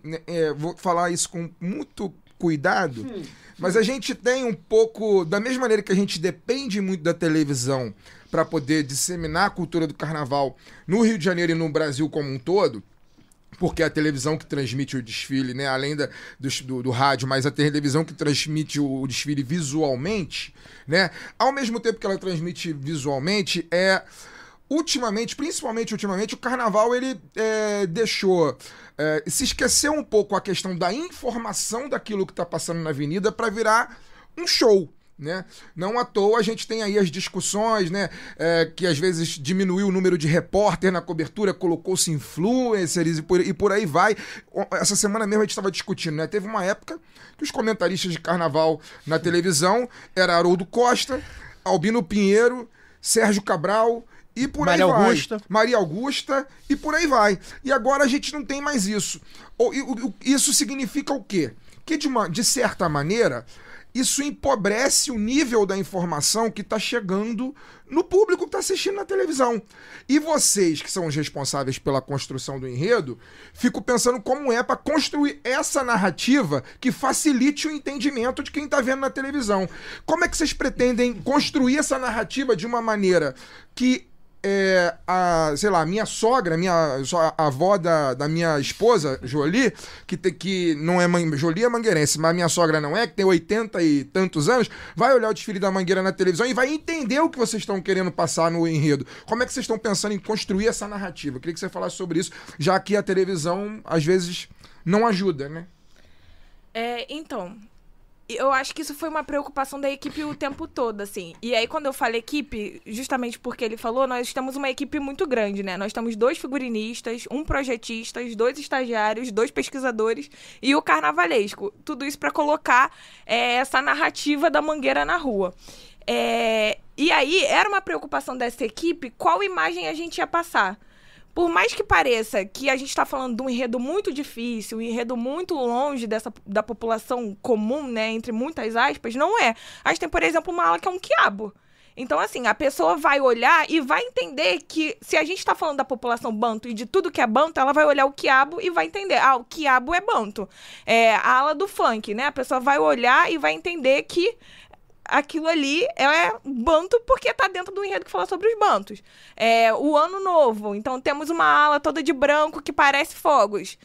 vou falar isso com muito cuidado, mas a gente tem um pouco, da mesma maneira que a gente depende muito da televisão para poder disseminar a cultura do carnaval no Rio de Janeiro e no Brasil como um todo, porque é a televisão que transmite o desfile, né? Além do rádio, mas a televisão que transmite o desfile visualmente, né? Ao mesmo tempo que ela transmite visualmente, principalmente ultimamente, o carnaval ele deixou se esquecer um pouco a questão da informação daquilo que está passando na avenida para virar um show, né? Não à toa a gente tem aí as discussões, né? Que às vezes diminuiu o número de repórter na cobertura, colocou-se influencers e por aí vai. Essa semana mesmo a gente estava discutindo, né? Teve uma época que os comentaristas de carnaval na televisão era Haroldo Costa, Albino Pinheiro, Sérgio Cabral e por aí vai. Maria Augusta e por aí vai. E agora a gente não tem mais isso. Isso significa o quê? Porque, de certa maneira, isso empobrece o nível da informação que está chegando no público que está assistindo na televisão. E vocês, que são os responsáveis pela construção do enredo, fico pensando como é para construir essa narrativa que facilite o entendimento de quem está vendo na televisão. Como é que vocês pretendem construir essa narrativa de uma maneira que a minha sogra, a avó da minha esposa, Jolie, que não é Jolie é mangueirense, mas minha sogra não é, que tem 80 e tantos anos, vai olhar o desfile da Mangueira na televisão e vai entender o que vocês estão querendo passar no enredo. Como é que vocês estão pensando em construir essa narrativa? Eu queria que você falasse sobre isso, já que a televisão, às vezes, não ajuda, né? Então, eu acho que isso foi uma preocupação da equipe o tempo todo, assim. E aí, quando eu falo equipe, justamente porque ele falou, nós temos uma equipe muito grande, né? Nós temos 2 figurinistas, 1 projetista, 2 estagiários, 2 pesquisadores e o carnavalesco. Tudo isso para colocar essa narrativa da Mangueira na rua. E aí, era uma preocupação dessa equipe qual imagem a gente ia passar. Por mais que pareça que a gente está falando de um enredo muito difícil, um enredo muito longe da população comum, né, entre muitas aspas, não é. A gente tem, por exemplo, uma ala que é um quiabo. Então, assim, a pessoa vai olhar e vai entender que, se a gente está falando da população banto e de tudo que é banto, ela vai olhar o quiabo e vai entender. O quiabo é banto. A ala do funk, né? A pessoa vai olhar e vai entender que aquilo ali é banto porque tá dentro do enredo que fala sobre os bantos. O Ano Novo, então temos uma ala toda de branco que parece fogos.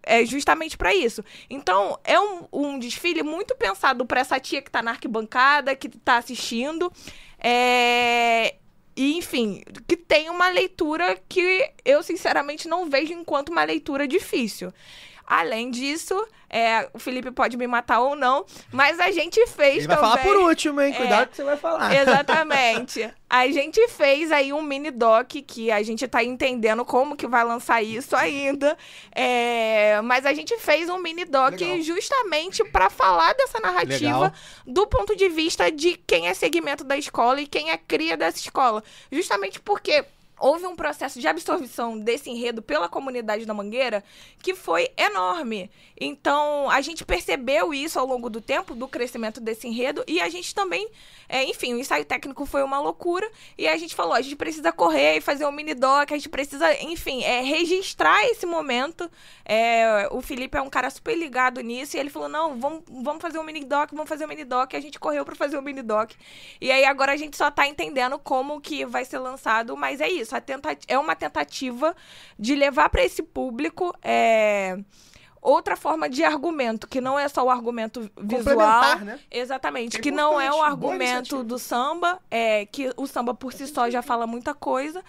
É justamente para isso. Então, é um desfile muito pensado para essa tia que tá na arquibancada, que tá assistindo. E, enfim, que tem uma leitura que eu, sinceramente, não vejo enquanto uma leitura difícil. Além disso, o Felipe pode me matar ou não, mas a gente fez Ele vai também... falar por último, hein? Cuidado que você vai falar. Exatamente. A gente fez aí um mini doc que a gente tá entendendo como que vai lançar isso ainda. Mas a gente fez um mini doc justamente para falar dessa narrativa do ponto de vista de quem é segmento da escola e quem é cria dessa escola. Justamente porque houve um processo de absorção desse enredo pela comunidade da Mangueira que foi enorme. Então, a gente percebeu isso ao longo do tempo, do crescimento desse enredo, e a gente também, enfim, o ensaio técnico foi uma loucura, e a gente falou, a gente precisa correr e fazer um mini-doc, a gente precisa, enfim, registrar esse momento. O Felipe é um cara super ligado nisso, e ele falou, não, vamos fazer um mini-doc, e a gente correu para fazer um mini-doc. E aí, agora a gente só tá entendendo como que vai ser lançado, mas é isso, é uma tentativa de levar para esse público outra forma de argumento, que não é só o argumento visual. Né? Exatamente, que não é o argumento do samba, que o samba por si só já fala muita coisa,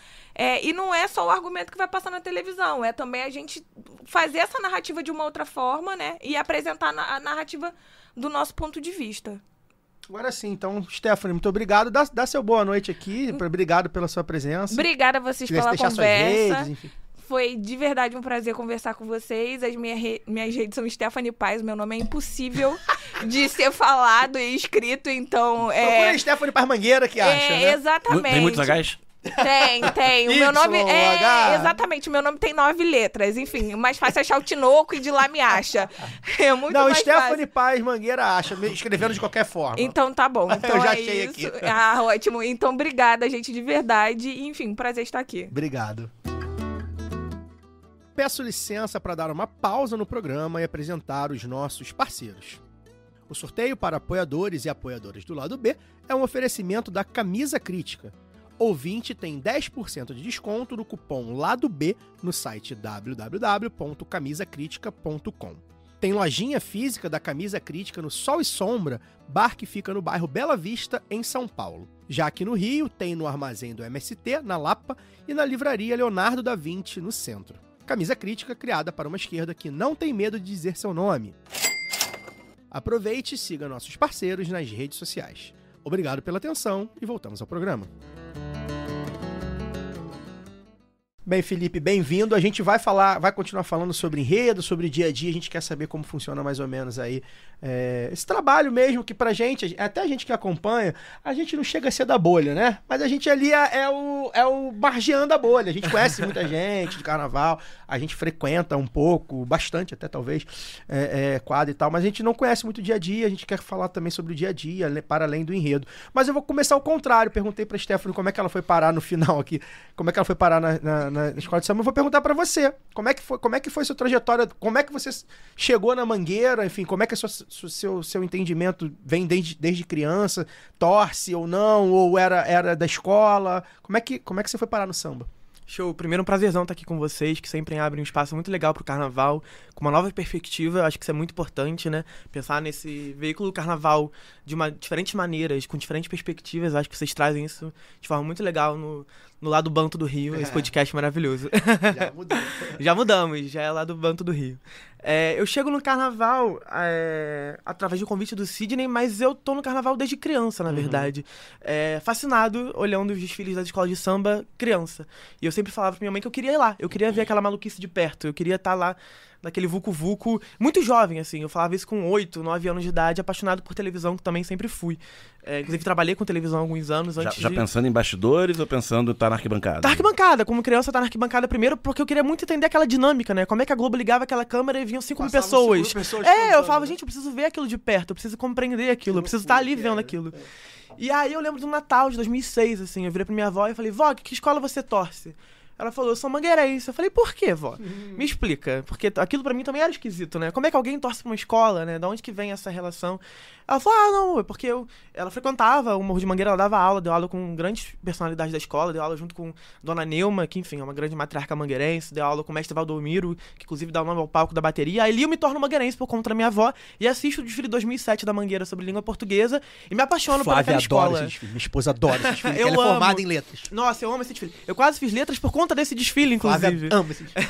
e não é só o argumento que vai passar na televisão, é também a gente fazer essa narrativa de uma outra forma, né, e apresentar a narrativa do nosso ponto de vista. Agora sim, então, Stephanie, muito obrigado. Dá seu boa noite aqui, obrigado pela sua presença. Obrigada a vocês pela deixar conversa. Suas redes, enfim. Foi de verdade um prazer conversar com vocês. As minhas redes são Stephanie Paz, meu nome é impossível de ser falado e escrito, então... Procura Stephanie Paz Mangueira que acha, né? Exatamente. Tem muitos Hs? Tem. O meu nome exatamente, o meu nome tem 9 letras. Enfim, mais fácil achar o Tinoco e de lá me acha. É muito mais Stephanie fácil. Paz Mangueira acha, escrevendo de qualquer forma. Então tá bom. Então eu já é achei isso. aqui. Ótimo. Então obrigada, gente, de verdade. Enfim, prazer estar aqui. Obrigado. Peço licença para dar uma pausa no programa e apresentar os nossos parceiros. O sorteio para apoiadores e apoiadoras do lado B é um oferecimento da Camisa Crítica. Ouvinte tem 10% de desconto no cupom Lado B no site www.camisacritica.com. Tem lojinha física da Camisa Crítica no Sol e Sombra, bar que fica no bairro Bela Vista, em São Paulo. Já aqui no Rio, tem no armazém do MST, na Lapa, e na livraria Leonardo da Vinci, no centro. Camisa Crítica criada para uma esquerda que não tem medo de dizer seu nome. Aproveite e siga nossos parceiros nas redes sociais. Obrigado pela atenção e voltamos ao programa. Bem, Felipe, bem-vindo. A gente vai continuar falando sobre enredo, sobre dia a dia. A gente quer saber como funciona mais ou menos aí esse trabalho mesmo, que pra gente, até a gente que acompanha, a gente não chega a ser da bolha, né? Mas a gente ali é o margeando a bolha. A gente conhece muita gente de carnaval, a gente frequenta um pouco, bastante até talvez, quadro e tal, mas a gente não conhece muito o dia a dia. A gente quer falar também sobre o dia a dia, para além do enredo. Mas eu vou começar ao contrário. Perguntei pra Stephanie como é que ela foi parar no final aqui, como é que ela foi parar na escola de samba. Eu vou perguntar pra você, como é que foi sua trajetória, como é que você chegou na Mangueira, enfim, como é que é seu entendimento vem desde criança, torce ou não, ou era da escola, como é que você foi parar no samba? Show, primeiro um prazerzão estar aqui com vocês, que sempre abrem um espaço muito legal pro carnaval, com uma nova perspectiva. Acho que isso é muito importante, né? Pensar nesse veículo do carnaval de diferentes maneiras, com diferentes perspectivas. Acho que vocês trazem isso de forma muito legal no Lado Banto do Rio, esse podcast maravilhoso. Já mudou. Já mudamos, já é lá do Banto do Rio. Eu chego no carnaval através do convite do Sidney, mas eu tô no carnaval desde criança, na verdade. Fascinado, olhando os desfiles da escola de samba, criança. E eu sempre falava pra minha mãe que eu queria ir lá, eu queria ver aquela maluquice de perto, eu queria estar lá naquele vucu-vucu, muito jovem, assim. Eu falava isso com 8, 9 anos de idade, apaixonado por televisão, que também sempre fui. Inclusive, trabalhei com televisão há alguns anos antes já pensando em bastidores ou pensando em estar na arquibancada? Tá na arquibancada. Como criança, tá na arquibancada primeiro, porque eu queria muito entender aquela dinâmica, né? Como é que a Globo ligava aquela câmera e vinham 5 mil pessoas. Eu falava, gente, eu preciso ver aquilo de perto, eu preciso compreender aquilo, eu preciso estar ali vendo aquilo. E aí eu lembro do Natal de 2006, assim, eu virei pra minha avó e falei, vó, que escola você torce? Ela falou, eu sou mangueirense. Eu falei, por quê, vó? Me explica. Porque aquilo pra mim também era esquisito, né? Como é que alguém torce pra uma escola, né? Da onde que vem essa relação? Ela falou, não, é porque ela frequentava o Morro de Mangueira, ela deu aula com grandes personalidades da escola, deu aula junto com Dona Neuma, que, enfim, é uma grande matriarca mangueirense, deu aula com o mestre Valdomiro, que inclusive dá o nome ao palco da bateria. Aí eu me torno mangueirense por conta da minha avó e assisto o desfile 2007 da Mangueira sobre língua portuguesa e me apaixono por aquela escola. Esse desfile. Minha esposa adora esse desfile, ela é formada em letras. Nossa, eu amo esse desfile. Eu quase fiz letras por conta desse desfile, inclusive. Amo esse desfile.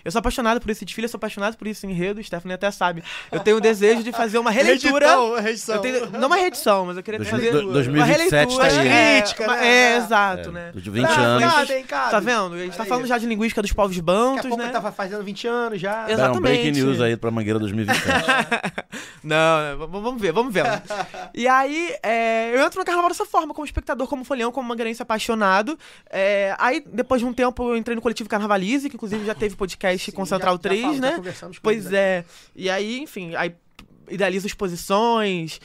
Eu sou apaixonado por esse desfile, eu sou apaixonado por esse enredo, o Stephanie até sabe. Eu tenho o desejo de fazer uma releitura. Não uma reedição, mas eu queria fazer 2027 uma releitura. Tá aí. Crítica, né? Exato, né? De 20 anos. Tá vendo? A gente tá falando já de linguística dos povos bantos, Daqui a pouco né? ele tava fazendo 20 anos já. Exatamente. Um breaking news aí pra Mangueira 2027. Não, vamos ver. E aí, eu entro no carnaval dessa forma, como espectador, como folião, como mangueirense apaixonado. Aí, depois de um tempo, eu entrei no coletivo Carnavalize, que inclusive já teve podcast com Central 3, né? Pois é. E aí, enfim, idealizo exposições,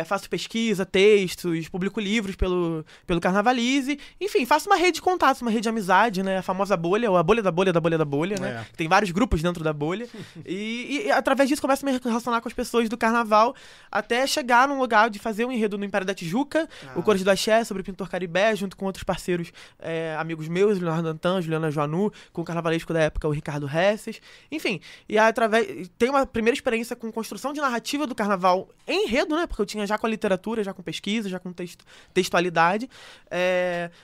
faço pesquisa, textos, publico livros pelo Carnavalize. Enfim, faço uma rede de contatos, uma rede de amizade, né? A famosa bolha, ou a bolha da bolha da bolha da bolha, né? Tem vários grupos dentro da bolha. E através disso começo a me relacionar com as pessoas do carnaval, até chegar num lugar de fazer um enredo no Império da Tijuca, o Cores do Axé, sobre o pintor Caribé, junto com outros parceiros amigos meus, Leonardo Antan, Juliana Joanu, com o carnavalesco da época, o Ricardo Hesses. Enfim, tem uma primeira experiência com construção de narrativa do carnaval em enredo, né? Porque eu tinha já com a literatura, já com pesquisa, já com textualidade.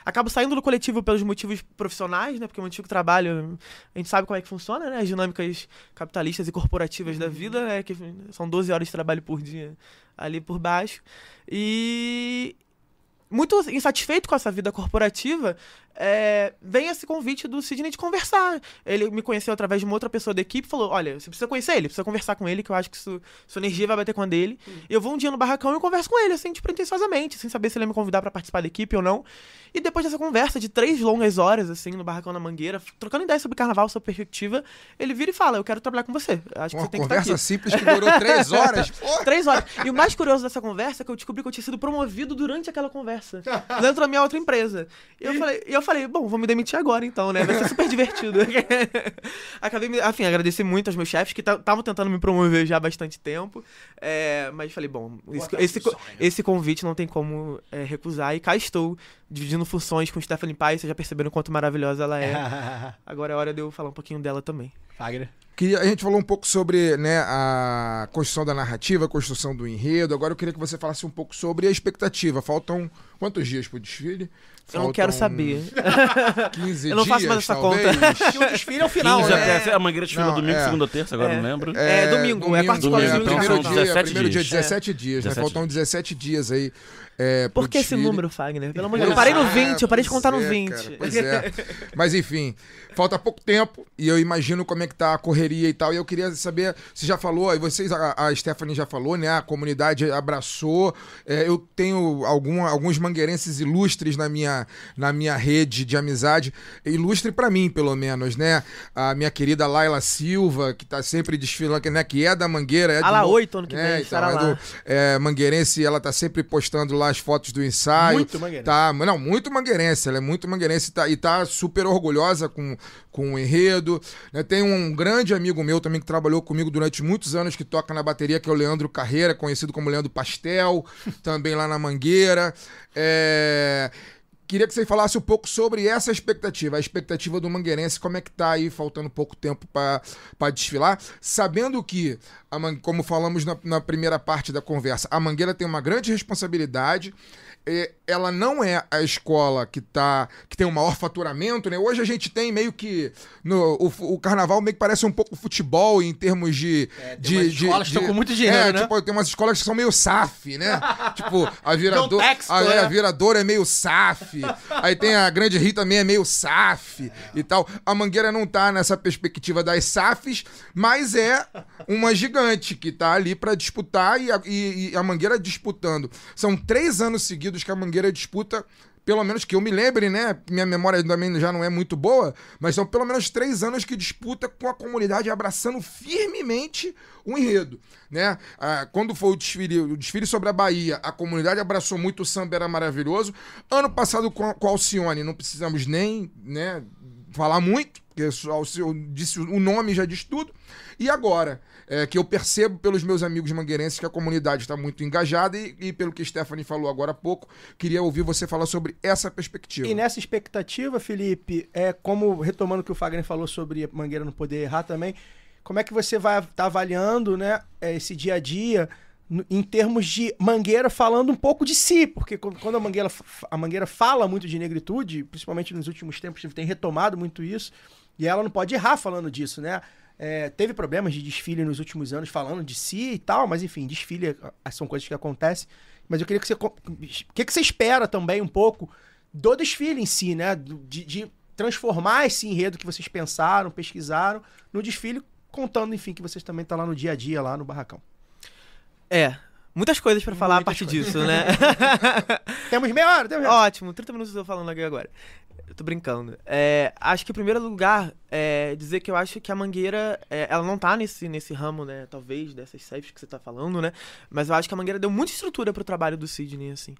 Acabo saindo do coletivo pelos motivos profissionais, né? Porque o antigo trabalho, a gente sabe como é que funciona, né? As dinâmicas capitalistas e corporativas da vida, né? Que são 12 horas de trabalho por dia ali por baixo. E muito insatisfeito com essa vida corporativa, vem esse convite do Sidney de conversar. Ele me conheceu através de uma outra pessoa da equipe e falou, olha, você precisa conhecer ele, precisa conversar com ele, que eu acho que sua energia vai bater com a dele. Eu vou um dia no barracão e eu converso com ele, assim, despretensiosamente, sem saber se ele ia me convidar pra participar da equipe ou não. E depois dessa conversa de 3 longas horas, assim, no barracão na Mangueira, trocando ideias sobre carnaval, sobre perspectiva, ele vira e fala, eu quero trabalhar com você. Acho que você tem que estar aqui. Conversa simples que durou 3 horas. 3 horas. E o mais curioso dessa conversa é que eu descobri que eu tinha sido promovido durante aquela conversa, dentro da minha outra empresa. E eu falei, bom, vou me demitir agora então, né? Vai ser super divertido. Agradeci muito aos meus chefes que estavam tentando me promover já há bastante tempo. Mas falei, bom, esse convite não tem como recusar. E cá estou, dividindo funções com Stephanie Paes. Vocês já perceberam quanto maravilhosa ela é. Agora é hora de eu falar um pouquinho dela também. Fagner. A gente falou um pouco sobre, né, a construção da narrativa, a construção do enredo. Agora eu queria que você falasse um pouco sobre a expectativa. Faltam Quantos dias pro desfile? Eu não quero saber. 15 Eu não faço dias, mais essa talvez. conta. E o desfile é o final, 15 né? até a Mangueira desfila Não, domingo, é. segunda ou terça, agora não lembro. Domingo, é quarta escola de domingo, domingo. então são Carnaval. 17 primeiro dia, dias. 17 dias, né? 17 Faltam 17 dias aí. Por que esse número, Fagner? Pelo amor de Deus. Eu parei no 20, eu parei de contar no 20. Cara, pois é. Mas enfim, falta pouco tempo e eu imagino como é que tá a correria e tal. E eu queria saber, você já falou, e vocês, a Stephanie já falou, né? A comunidade abraçou. Eu tenho alguns mangueirenses ilustres na minha rede de amizade. Ilustre pra mim, pelo menos, né? A minha querida Laila Silva, que tá sempre desfilando, né? Que é da Mangueira. A lá 8 ano que vem, então, estará lá. Mangueirense, ela tá sempre postando lá as fotos do ensaio. Muito mangueirense. Não, muito mangueirense. Ela é muito mangueirense e tá super orgulhosa com o enredo. Né? Tem um grande amigo meu também que trabalhou comigo durante muitos anos, que toca na bateria, que é o Leandro Carreira, conhecido como Leandro Pastel, também lá na Mangueira. Queria que você falasse um pouco sobre essa expectativa, a expectativa do mangueirense, como é que tá aí, faltando pouco tempo para desfilar, sabendo que, como falamos na primeira parte da conversa, a Mangueira tem uma grande responsabilidade. Ela não é a escola que tem o maior faturamento, né? Hoje a gente tem meio que o carnaval meio que parece um pouco futebol em termos de escolas que estão com muito dinheiro, né? Tipo, tem umas escolas que são meio SAF, né? Tipo, a Virador é meio SAF. Aí tem a Grande Rio também é meio SAF e tal. A Mangueira não tá nessa perspectiva das SAFs, mas é uma gigante que tá ali pra disputar e a Mangueira disputando. São 3 anos seguidos que a Mangueira disputa, pelo menos que eu me lembre, né? Minha memória também já não é muito boa, mas são pelo menos 3 anos que disputa com a comunidade abraçando firmemente o enredo, né? Quando foi o desfile sobre a Bahia, a comunidade abraçou muito, o samba era maravilhoso. Ano passado com a Alcione, não precisamos nem, né, falar muito, porque o nome já diz tudo. E agora, que eu percebo pelos meus amigos mangueirenses que a comunidade está muito engajada e pelo que Stephanie falou agora há pouco, queria ouvir você falar sobre essa perspectiva. E nessa expectativa, Felipe, como retomando o que o Fagner falou sobre a Mangueira não poder errar também, como é que você vai estar avaliando, né, esse dia a dia em termos de Mangueira falando um pouco de si? Porque quando a Mangueira fala muito de negritude, principalmente nos últimos tempos, tem retomado muito isso, e ela não pode errar falando disso, né? Teve problemas de desfile nos últimos anos falando de si e tal, mas enfim, desfile são coisas que acontecem. Mas eu queria que você... O que você espera também um pouco do desfile em si, né? De transformar esse enredo que vocês pensaram, pesquisaram, no desfile, contando, enfim, que vocês também estão lá no dia a dia, lá no barracão. Muitas coisas pra falar a partir disso, né? Temos meia hora, Ótimo, 30 minutos eu tô falando aqui agora. Eu tô brincando. Acho que em primeiro lugar, dizer que eu acho que a Mangueira, ela não tá nesse ramo, né, talvez, dessas SAFs que você tá falando, né, mas eu acho que a Mangueira deu muita estrutura pro trabalho do Sidney, assim.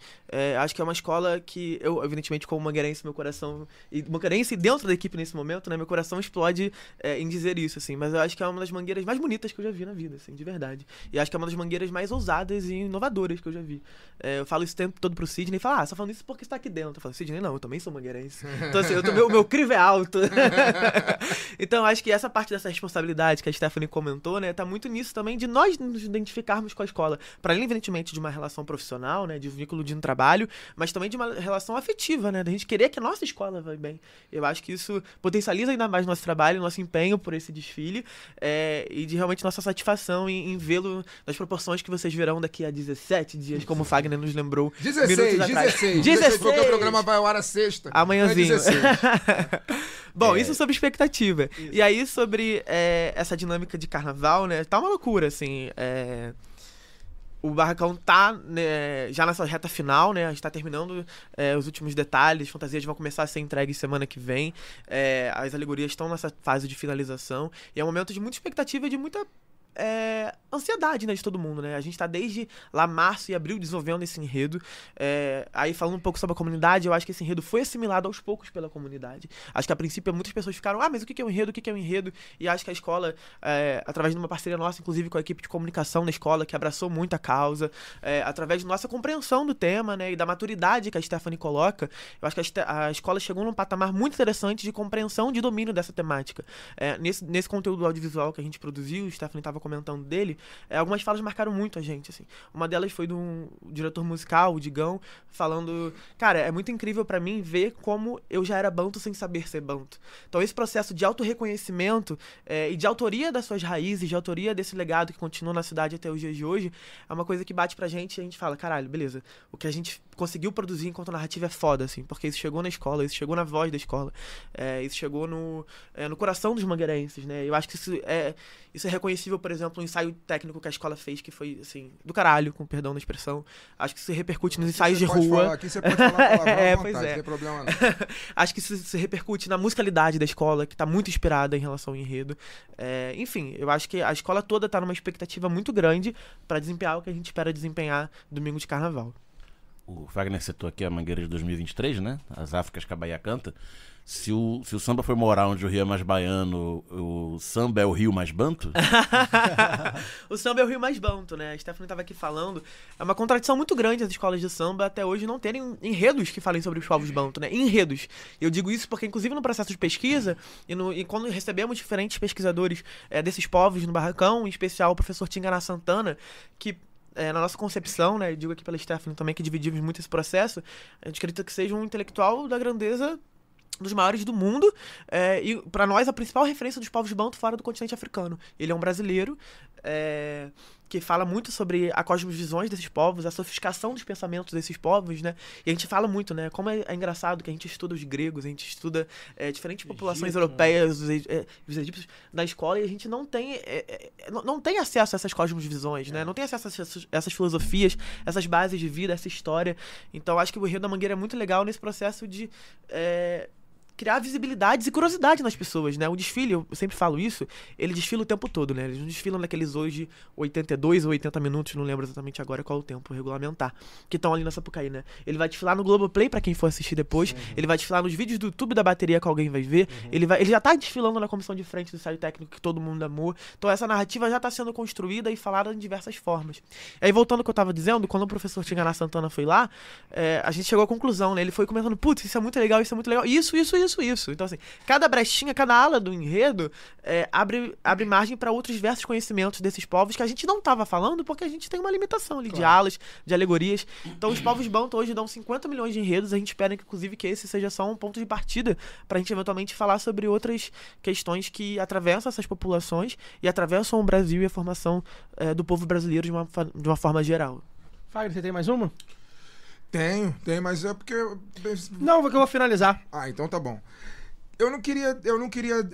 Acho que é uma escola que eu, evidentemente, como mangueirense, meu coração, e mangueirense dentro da equipe nesse momento, né, meu coração explode em dizer isso, assim, mas eu acho que é uma das mangueiras mais bonitas que eu já vi na vida, assim, de verdade. E acho que é uma das mangueiras mais ousadas e inovadoras que eu já vi. Eu falo isso o tempo todo pro Sidney e falo, você tá falando isso porque você tá aqui dentro. Eu falo, Sidney, não, eu também sou mangueirense. Então, assim, o meu crivo é alto. Então, acho que essa parte dessa responsabilidade que a Stephanie comentou, né, tá muito nisso também, de nós nos identificarmos com a escola. Para além, evidentemente, de uma relação profissional, né, de um vínculo de um trabalho, mas também de uma relação afetiva, né, da gente querer que a nossa escola vá bem. Eu acho que isso potencializa ainda mais nosso trabalho, nosso empenho por esse desfile, e de realmente nossa satisfação em vê-lo nas proporções que vocês verão daqui a 17 dias, como o Fagner nos lembrou. 16, porque o programa vai ao ar a sexta. Amanhãzinho. Bom, isso sobre expectativa. Isso. E aí, sobre essa dinâmica de carnaval, né? Tá uma loucura, assim. O barracão tá, né, já nessa reta final, né? A gente tá terminando os últimos detalhes. As fantasias vão começar a ser entregues semana que vem. As alegorias estão nessa fase de finalização. E é um momento de muita expectativa e de muita ansiedade, né, de todo mundo, né? A gente tá desde lá março e abril desenvolvendo esse enredo. Aí falando um pouco sobre a comunidade, eu acho que esse enredo foi assimilado aos poucos pela comunidade. Acho que a princípio muitas pessoas ficaram, mas o que é o enredo? O que é o enredo? E acho que a escola, através de uma parceria nossa, inclusive com a equipe de comunicação da escola, que abraçou muito a causa, através de nossa compreensão do tema, né, e da maturidade que a Stephanie coloca, eu acho que a escola chegou num patamar muito interessante de compreensão, de domínio dessa temática. Nesse conteúdo audiovisual que a gente produziu, o Stephanie estava comentando dele, algumas falas marcaram muito a gente, assim. Uma delas foi de um diretor musical, o Digão, falando, cara, é muito incrível pra mim ver como eu já era banto sem saber ser banto. Então esse processo de autorreconhecimento e de autoria das suas raízes, de autoria desse legado que continua na cidade até os dias de hoje, é uma coisa que bate pra gente e a gente fala, caralho, beleza, o que a gente conseguiu produzir enquanto narrativa é foda, assim, porque isso chegou na escola, isso chegou na voz da escola, isso chegou no coração dos mangueirenses, né? Eu acho que isso é reconhecível, por exemplo, no ensaio técnico que a escola fez, que foi, assim, do caralho, com perdão da expressão. Acho que isso repercute nos ensaios de rua. Aqui você pode falar palavrão à vontade, pois não tem problema não. Acho que isso se repercute na musicalidade da escola, que tá muito inspirada em relação ao enredo. Enfim, eu acho que a escola toda tá numa expectativa muito grande pra desempenhar o que a gente espera desempenhar domingo de carnaval. O Fagner citou aqui a Mangueira de 2023, né? As Áfricas que a Bahia canta. Se o samba foi morar onde o Rio é mais baiano, o samba é o Rio mais banto? O samba é o Rio mais banto, né? A Stephanie estava aqui falando. É uma contradição muito grande as escolas de samba até hoje não terem enredos que falem sobre os povos banto, né? Enredos. Eu digo isso porque, inclusive, no processo de pesquisa, e quando recebemos diferentes pesquisadores desses povos no Barracão, em especial o professor Tingana Santana, que na nossa concepção, né, eu digo aqui pela Stephanie também, que dividimos muito esse processo, a gente acredita que seja um intelectual da grandeza dos maiores do mundo, e para nós a principal referência dos povos banto fora do continente africano. Ele é um brasileiro que fala muito sobre a cosmovisões desses povos, a sofisticação dos pensamentos desses povos, né? E a gente fala muito, né? Como é engraçado que a gente estuda os gregos, a gente estuda diferentes populações europeias, os egípcios na escola, e a gente não tem acesso a essas cosmovisões, né? Não tem acesso a essas filosofias, essas bases de vida, essa história. Então acho que o Rio da Mangueira é muito legal nesse processo de criar visibilidades e curiosidade nas pessoas, né? O desfile, eu sempre falo isso, ele desfila o tempo todo, né? Eles não desfilam naqueles hoje 82 ou 80 minutos, não lembro exatamente agora qual é o tempo regulamentar, que estão ali na Sapucaí, né? Ele vai desfilar no Globoplay pra quem for assistir depois, ele vai desfilar nos vídeos do YouTube da bateria que alguém vai ver, ele já tá desfilando na comissão de frente do ensaio técnico que todo mundo amou, então essa narrativa já tá sendo construída e falada de diversas formas. E aí, voltando ao que eu tava dizendo, quando o professor Tingana Santana foi lá, a gente chegou à conclusão, né? Ele foi comentando, putz, isso é muito legal, isso. Então, assim, cada brechinha, cada ala do enredo abre margem para outros diversos conhecimentos desses povos que a gente não estava falando porque a gente tem uma limitação ali de alas, de alegorias. Então, os povos banto hoje dão 50 milhões de enredos. A gente espera, inclusive, que esse seja só um ponto de partida para a gente eventualmente falar sobre outras questões que atravessam essas populações e atravessam o Brasil e a formação do povo brasileiro de uma forma geral. Fagner, você tem mais uma? Tenho, mas é porque... Não, porque eu vou finalizar. Ah, então tá bom. Eu não queria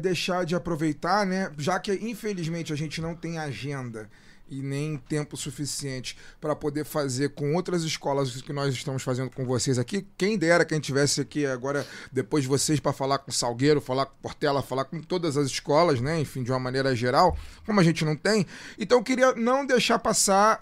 deixar de aproveitar, né? Já que, infelizmente, a gente não tem agenda e nem tempo suficiente para poder fazer com outras escolas que nós estamos fazendo com vocês aqui. Quem dera que a gente tivesse aqui agora, depois de vocês, para falar com Salgueiro, falar com Portela, falar com todas as escolas, né? Enfim, de uma maneira geral, como a gente não tem. Então, eu queria não deixar passar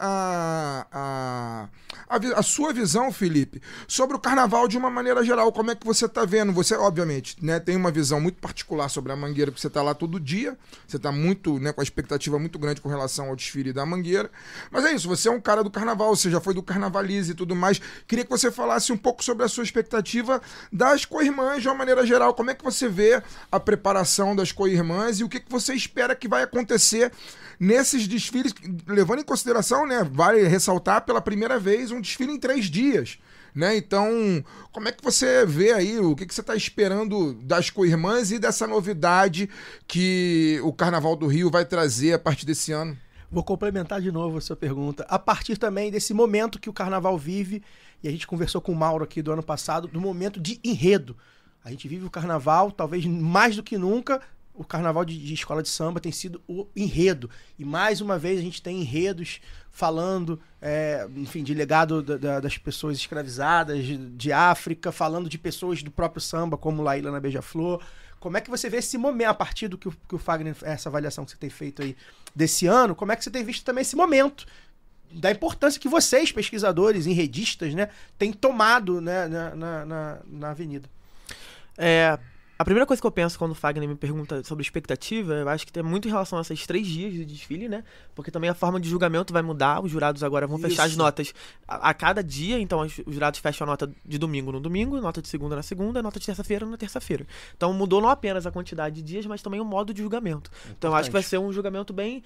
a sua visão, Felipe, sobre o carnaval de uma maneira geral. Como é que você está vendo? Você, obviamente, né, tem uma visão muito particular sobre a Mangueira, porque você está lá todo dia, você está muito, né, com a expectativa muito grande com relação ao desfile da Mangueira. Mas é isso, você é um cara do carnaval, você já foi do Carnavalize e tudo mais. Queria que você falasse um pouco sobre a sua expectativa das co-irmãs de uma maneira geral. Como é que você vê a preparação das co-irmãs e o que você espera que vai acontecer nesses desfiles, levando em consideração, né, vale ressaltar pela primeira vez um desfile em 3 dias, né? Então, como é que você vê aí, o que você está esperando das co-irmãs e dessa novidade que o Carnaval do Rio vai trazer a partir desse ano? Vou complementar de novo a sua pergunta. A partir também desse momento que o Carnaval vive, e a gente conversou com o Mauro aqui do ano passado, do momento de enredo. A gente vive o Carnaval, talvez mais do que nunca, o Carnaval de escola de samba tem sido o enredo. E mais uma vez a gente tem enredos falando, enfim, de legado das pessoas escravizadas de África, falando de pessoas do próprio samba, como Laíla na Beija-Flor. Como é que você vê esse momento, a partir do que o Fagner, essa avaliação que você tem feito aí desse ano, como é que você tem visto também esse momento da importância que vocês, pesquisadores, enredistas, né, têm tomado, né, na avenida? A primeira coisa que eu penso quando o Fagner me pergunta sobre expectativa, eu acho que tem muito em relação a esses 3 dias de desfile, né? Porque também a forma de julgamento vai mudar, os jurados agora vão fechar as notas a cada dia, então os jurados fecham a nota de domingo no domingo, nota de segunda na segunda, nota de terça-feira na terça-feira. Então mudou não apenas a quantidade de dias, mas também o modo de julgamento. Então eu acho que vai ser um julgamento bem,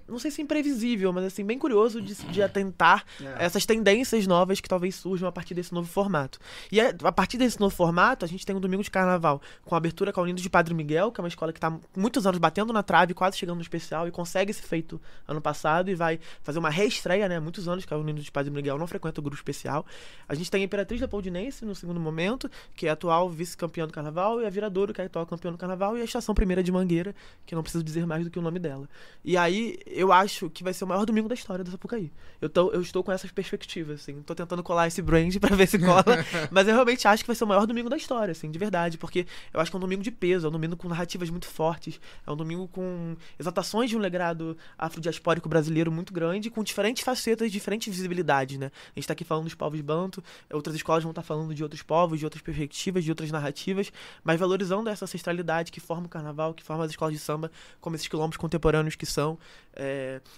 não sei se imprevisível, mas assim, bem curioso de atentar essas tendências novas que talvez surjam a partir desse novo formato. E a partir desse novo formato, a gente tem um domingo de carnaval com a abertura com a Unidos de Padre Miguel, que é uma escola que está muitos anos batendo na trave, quase chegando no especial, e consegue esse feito ano passado e vai fazer uma reestreia, né? Muitos anos que a Unidos de Padre Miguel não frequenta o grupo especial. A gente tem a Imperatriz Leopoldinense no segundo momento, que é a atual vice-campeã do carnaval, e a Viradouro, que é a atual campeã do carnaval, e a Estação Primeira de Mangueira, que não preciso dizer mais do que o nome dela. E aí, eu acho que vai ser o maior domingo da história da Sapucaí. Eu estou com essas perspectivas, assim. Tô tentando colar esse brand pra ver se cola, mas eu realmente acho que vai ser o maior domingo da história, assim, de verdade, porque eu acho que é um domingo de peso, é um domingo com narrativas muito fortes, é um domingo com exaltações de um legado afrodiaspórico brasileiro muito grande, com diferentes facetas, diferentes visibilidades, né? A gente tá aqui falando dos povos banto, outras escolas vão estar falando de outros povos, de outras perspectivas, de outras narrativas, mas valorizando essa ancestralidade que forma o carnaval, que forma as escolas de samba, como esses quilombos contemporâneos que são.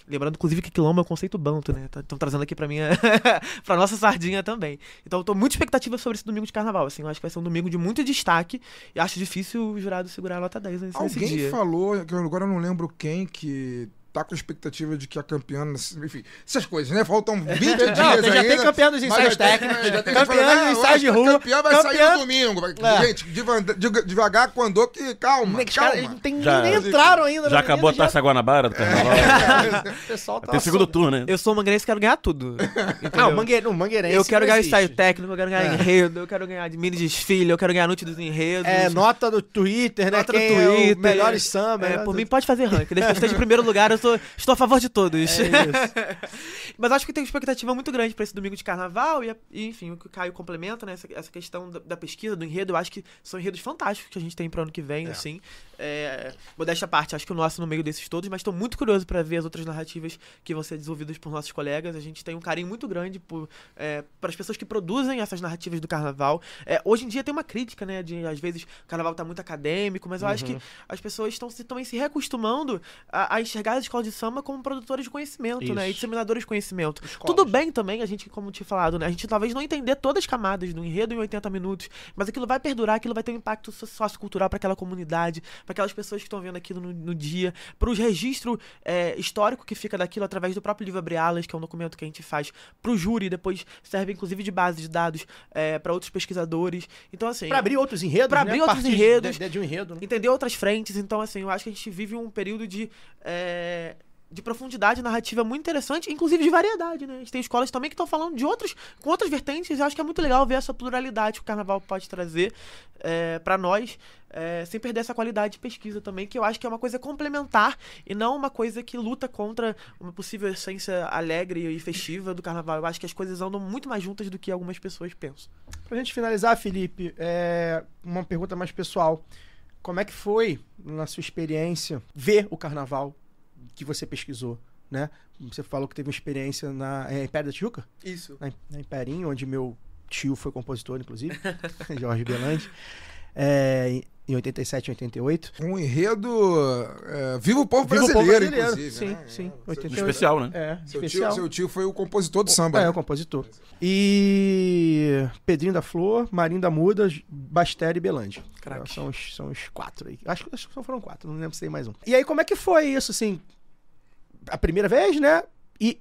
Lembrando, inclusive, que quilombo é um conceito banto, né? Estão trazendo aqui pra minha pra nossa sardinha também. Então eu tô muito expectativa sobre esse domingo de carnaval, assim, eu acho que vai ser um domingo de muito destaque e acho difícil o jurado segurar a nota 10 nesse dia. Alguém falou, que agora eu não lembro quem, que tá com a expectativa de que a campeã, enfim, essas coisas, né? Faltam 20 dias ainda. Já tem campeã dos ensaios técnicos, campeã dos ensaios de rua. Campeã vai sair no domingo. Gente, devagar com andou que calma. Nem entraram ainda. Já acabou a Taça Guanabara do carnaval. O pessoal tá Tem segundo turno, né? Eu sou mangueirense e quero ganhar tudo. Não, mangueirense. Eu quero ganhar ensaio técnico, eu quero ganhar enredo, eu quero ganhar de mini desfile, eu quero ganhar noite dos enredos. Nota do Twitter, né? Nota do Twitter. Melhores samba. Por mim pode fazer ranking. Desde que eu esteja em primeiro lugar, estou a favor de todos. Mas acho que tem uma expectativa muito grande para esse domingo de carnaval e enfim, o que o Caio complementa, né? Essa questão da pesquisa, do enredo, eu acho que são enredos fantásticos que a gente tem pro ano que vem, assim. Modéstia à parte, acho que o nosso no meio desses todos, mas estou muito curioso para ver as outras narrativas que vão ser desenvolvidas por nossos colegas. A gente tem um carinho muito grande para as pessoas que produzem essas narrativas do carnaval. Hoje em dia tem uma crítica, né? Às vezes o carnaval tá muito acadêmico, mas eu acho que as pessoas estão também se reacostumando a enxergar as escolas de samba como produtores de conhecimento, né? E disseminadores de conhecimento. Tudo bem também, a gente, como tinha falado, né? A gente talvez não entender todas as camadas do enredo em 80 minutos, mas aquilo vai perdurar, aquilo vai ter um impacto sociocultural para aquela comunidade, para aquelas pessoas que estão vendo aquilo no dia, para o registro histórico que fica daquilo através do próprio livro Abre Alas, que é um documento que a gente faz para o júri, depois serve inclusive de base de dados para outros pesquisadores. Então, assim, para abrir outros enredos, para abrir outros enredos, de um enredo, né? Entender outras frentes. Então, assim, eu acho que a gente vive um período de profundidade narrativa muito interessante, inclusive de variedade, né? A gente tem escolas também que estão falando com outras vertentes, e eu acho que é muito legal ver essa pluralidade que o carnaval pode trazer para nós, sem perder essa qualidade de pesquisa também, que eu acho que é uma coisa complementar e não uma coisa que luta contra uma possível essência alegre e festiva do carnaval. Eu acho que as coisas andam muito mais juntas do que algumas pessoas pensam. Pra gente finalizar, Felipe, uma pergunta mais pessoal. Como é que foi, na sua experiência, ver o carnaval que você pesquisou, né? Você falou que teve uma experiência na Império da Tijuca? Isso. Na Imperinho, onde meu tio foi compositor, inclusive, Jorge Belandi, em 87 e 88. Um enredo Viva o Povo Brasileiro, inclusive. Sim, né? sim. 88. Especial, né? Seu tio foi o compositor do samba. O compositor. E Pedrinho da Flor, Marinho da Muda, Bastério e Belandi. São os 4 aí. Acho que só foram 4, não lembro se tem mais um. E aí, como é que foi isso, assim? A primeira vez, né? E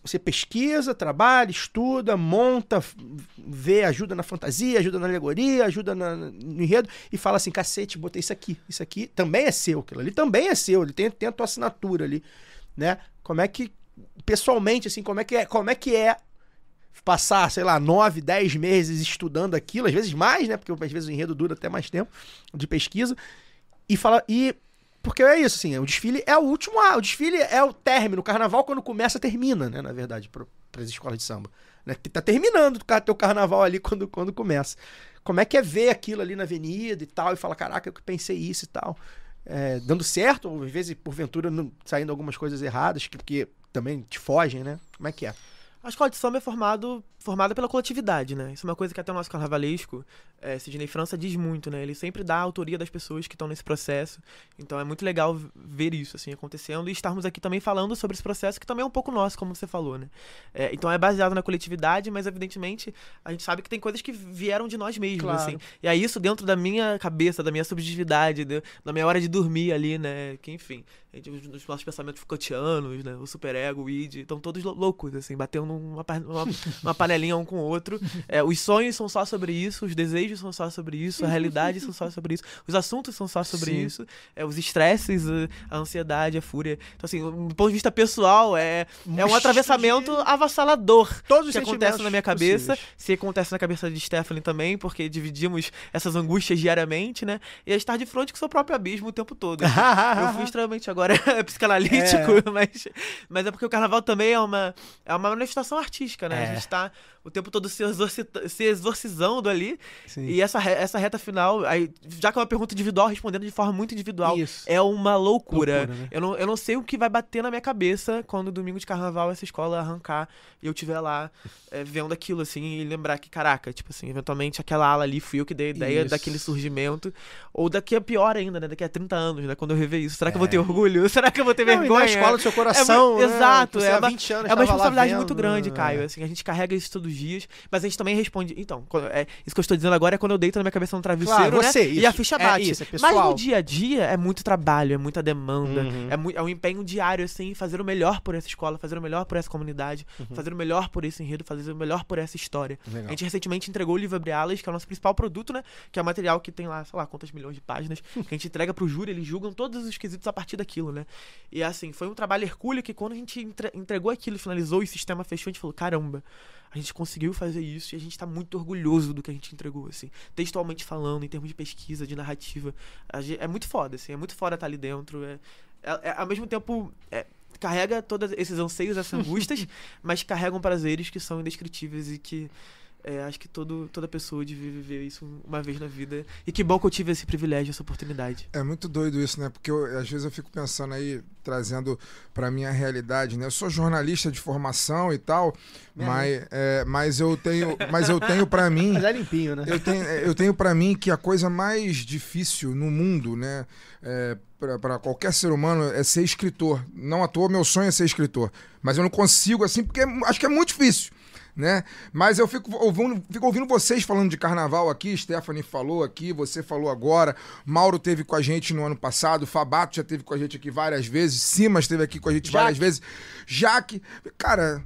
você pesquisa, trabalha, estuda, monta, vê, ajuda na fantasia, ajuda na alegoria, ajuda no enredo e fala assim, cacete, botei isso aqui também é seu, aquilo ali também é seu, ele tem a tua assinatura ali, né? Como é que, pessoalmente, assim, como é que é passar, sei lá, 9, 10 meses estudando aquilo, às vezes mais, né? Porque às vezes o enredo dura até mais tempo de pesquisa porque é isso, assim, o desfile é o último o desfile é o término, o carnaval quando começa, termina, né, na verdade, para as escolas de samba, né, que tá terminando o teu carnaval ali quando começa. Como é que é ver aquilo ali na avenida e tal, e falar, caraca, eu pensei isso e tal, dando certo, ou às vezes, porventura, saindo algumas coisas erradas, que também te fogem, né, como é que é? A escola de samba é formada pela coletividade, né? Isso é uma coisa que até o nosso carnavalesco, Sidney França, diz muito, né? Ele sempre dá a autoria das pessoas que estão nesse processo. Então é muito legal ver isso, assim, acontecendo e estarmos aqui também falando sobre esse processo que também é um pouco nosso, como você falou, né? Então é baseado na coletividade, mas evidentemente a gente sabe que tem coisas que vieram de nós mesmos, Claro. assim. E aí isso dentro da minha cabeça, da minha subjetividade, da minha hora de dormir ali, né? Que enfim, os nossos pensamentos Foucaultianos, né? O superego, o id, estão todos loucos, assim, batendo uma panelinha um com o outro. Os sonhos são só sobre isso, os desejos são só sobre isso, a realidade são só sobre isso, os assuntos são só sobre Sim. isso, os estresses, a ansiedade, a fúria. Então, assim, do ponto de vista pessoal, é um atravessamento avassalador Todos os que acontece sentimentos na minha cabeça, possíveis. se acontece na cabeça de Stephanie também, porque dividimos essas angústias diariamente, né? E é estar de frente com o seu próprio abismo o tempo todo. Eu fui extremamente agora psicanalítico, mas é porque o carnaval também é uma manifestação artística, né? A gente tá o tempo todo se exorcizando ali. Sim. E essa reta final, aí, já que é uma pergunta individual, respondendo de forma muito individual, Isso. é uma loucura. Né? Eu não sei o que vai bater na minha cabeça quando domingo de carnaval essa escola arrancar e eu estiver lá vendo aquilo, assim, e lembrar que, caraca, tipo assim, eventualmente aquela ala ali fui eu que dei a ideia Isso. daquele surgimento. Ou daqui a pior ainda, né? Daqui a 30 anos, né? Quando eu rever isso. Será que eu vou ter orgulho? Será que eu vou ter Não, e vergonha? na escola do seu coração, né? Exato. Você há 20 anos É uma estava lá responsabilidade vendo, muito grande, né? Caio. Assim, a gente carrega isso todos os dias, mas a gente também responde. Então, isso que eu estou dizendo agora é quando eu deito na minha cabeça no travesseiro, Claro, você, né? isso. E a ficha bate. Isso, é mas pessoal. no dia a dia é muito trabalho, é muita demanda, Uhum. é um empenho diário, assim, fazer o melhor por essa escola, fazer o melhor por essa comunidade, fazer o melhor por esse enredo, fazer o melhor por essa história. Legal. A gente recentemente entregou o livro Abre Alas, que é o nosso principal produto, né? Que é o material que tem lá, sei lá, quantas milhões de páginas, que a gente entrega pro júri, eles julgam todos os quesitos a partir daquilo, né? E assim, foi um trabalho hercúleo que quando a gente entregou aquilo, finalizou e o sistema fechou, a gente falou, caramba, a gente conseguiu fazer isso e a gente tá muito orgulhoso do que a gente entregou, assim. Textualmente falando, em termos de pesquisa, de narrativa. É muito foda, assim. É muito foda estar ali dentro. Ao mesmo tempo, carrega todos esses anseios, essas angústias, mas carregam prazeres que são indescritíveis e que acho que toda pessoa devia viver isso uma vez na vida. E que bom que eu tive esse privilégio, essa oportunidade. É muito doido isso, né? Porque às vezes eu fico pensando aí, trazendo pra minha realidade, né? Eu sou jornalista de formação e tal, mas eu tenho pra mim... Mas é limpinho, né? Eu tenho pra mim que a coisa mais difícil no mundo, né? Para qualquer ser humano é ser escritor. Não à toa, meu sonho é ser escritor. Mas eu não consigo, assim, porque acho que é muito difícil, né? Mas eu fico ouvindo vocês falando de carnaval aqui, Stephanie falou aqui, você falou agora, Mauro esteve com a gente no ano passado, Fabato já esteve com a gente aqui várias vezes, Simas esteve aqui com a gente várias vezes, Jaque, cara...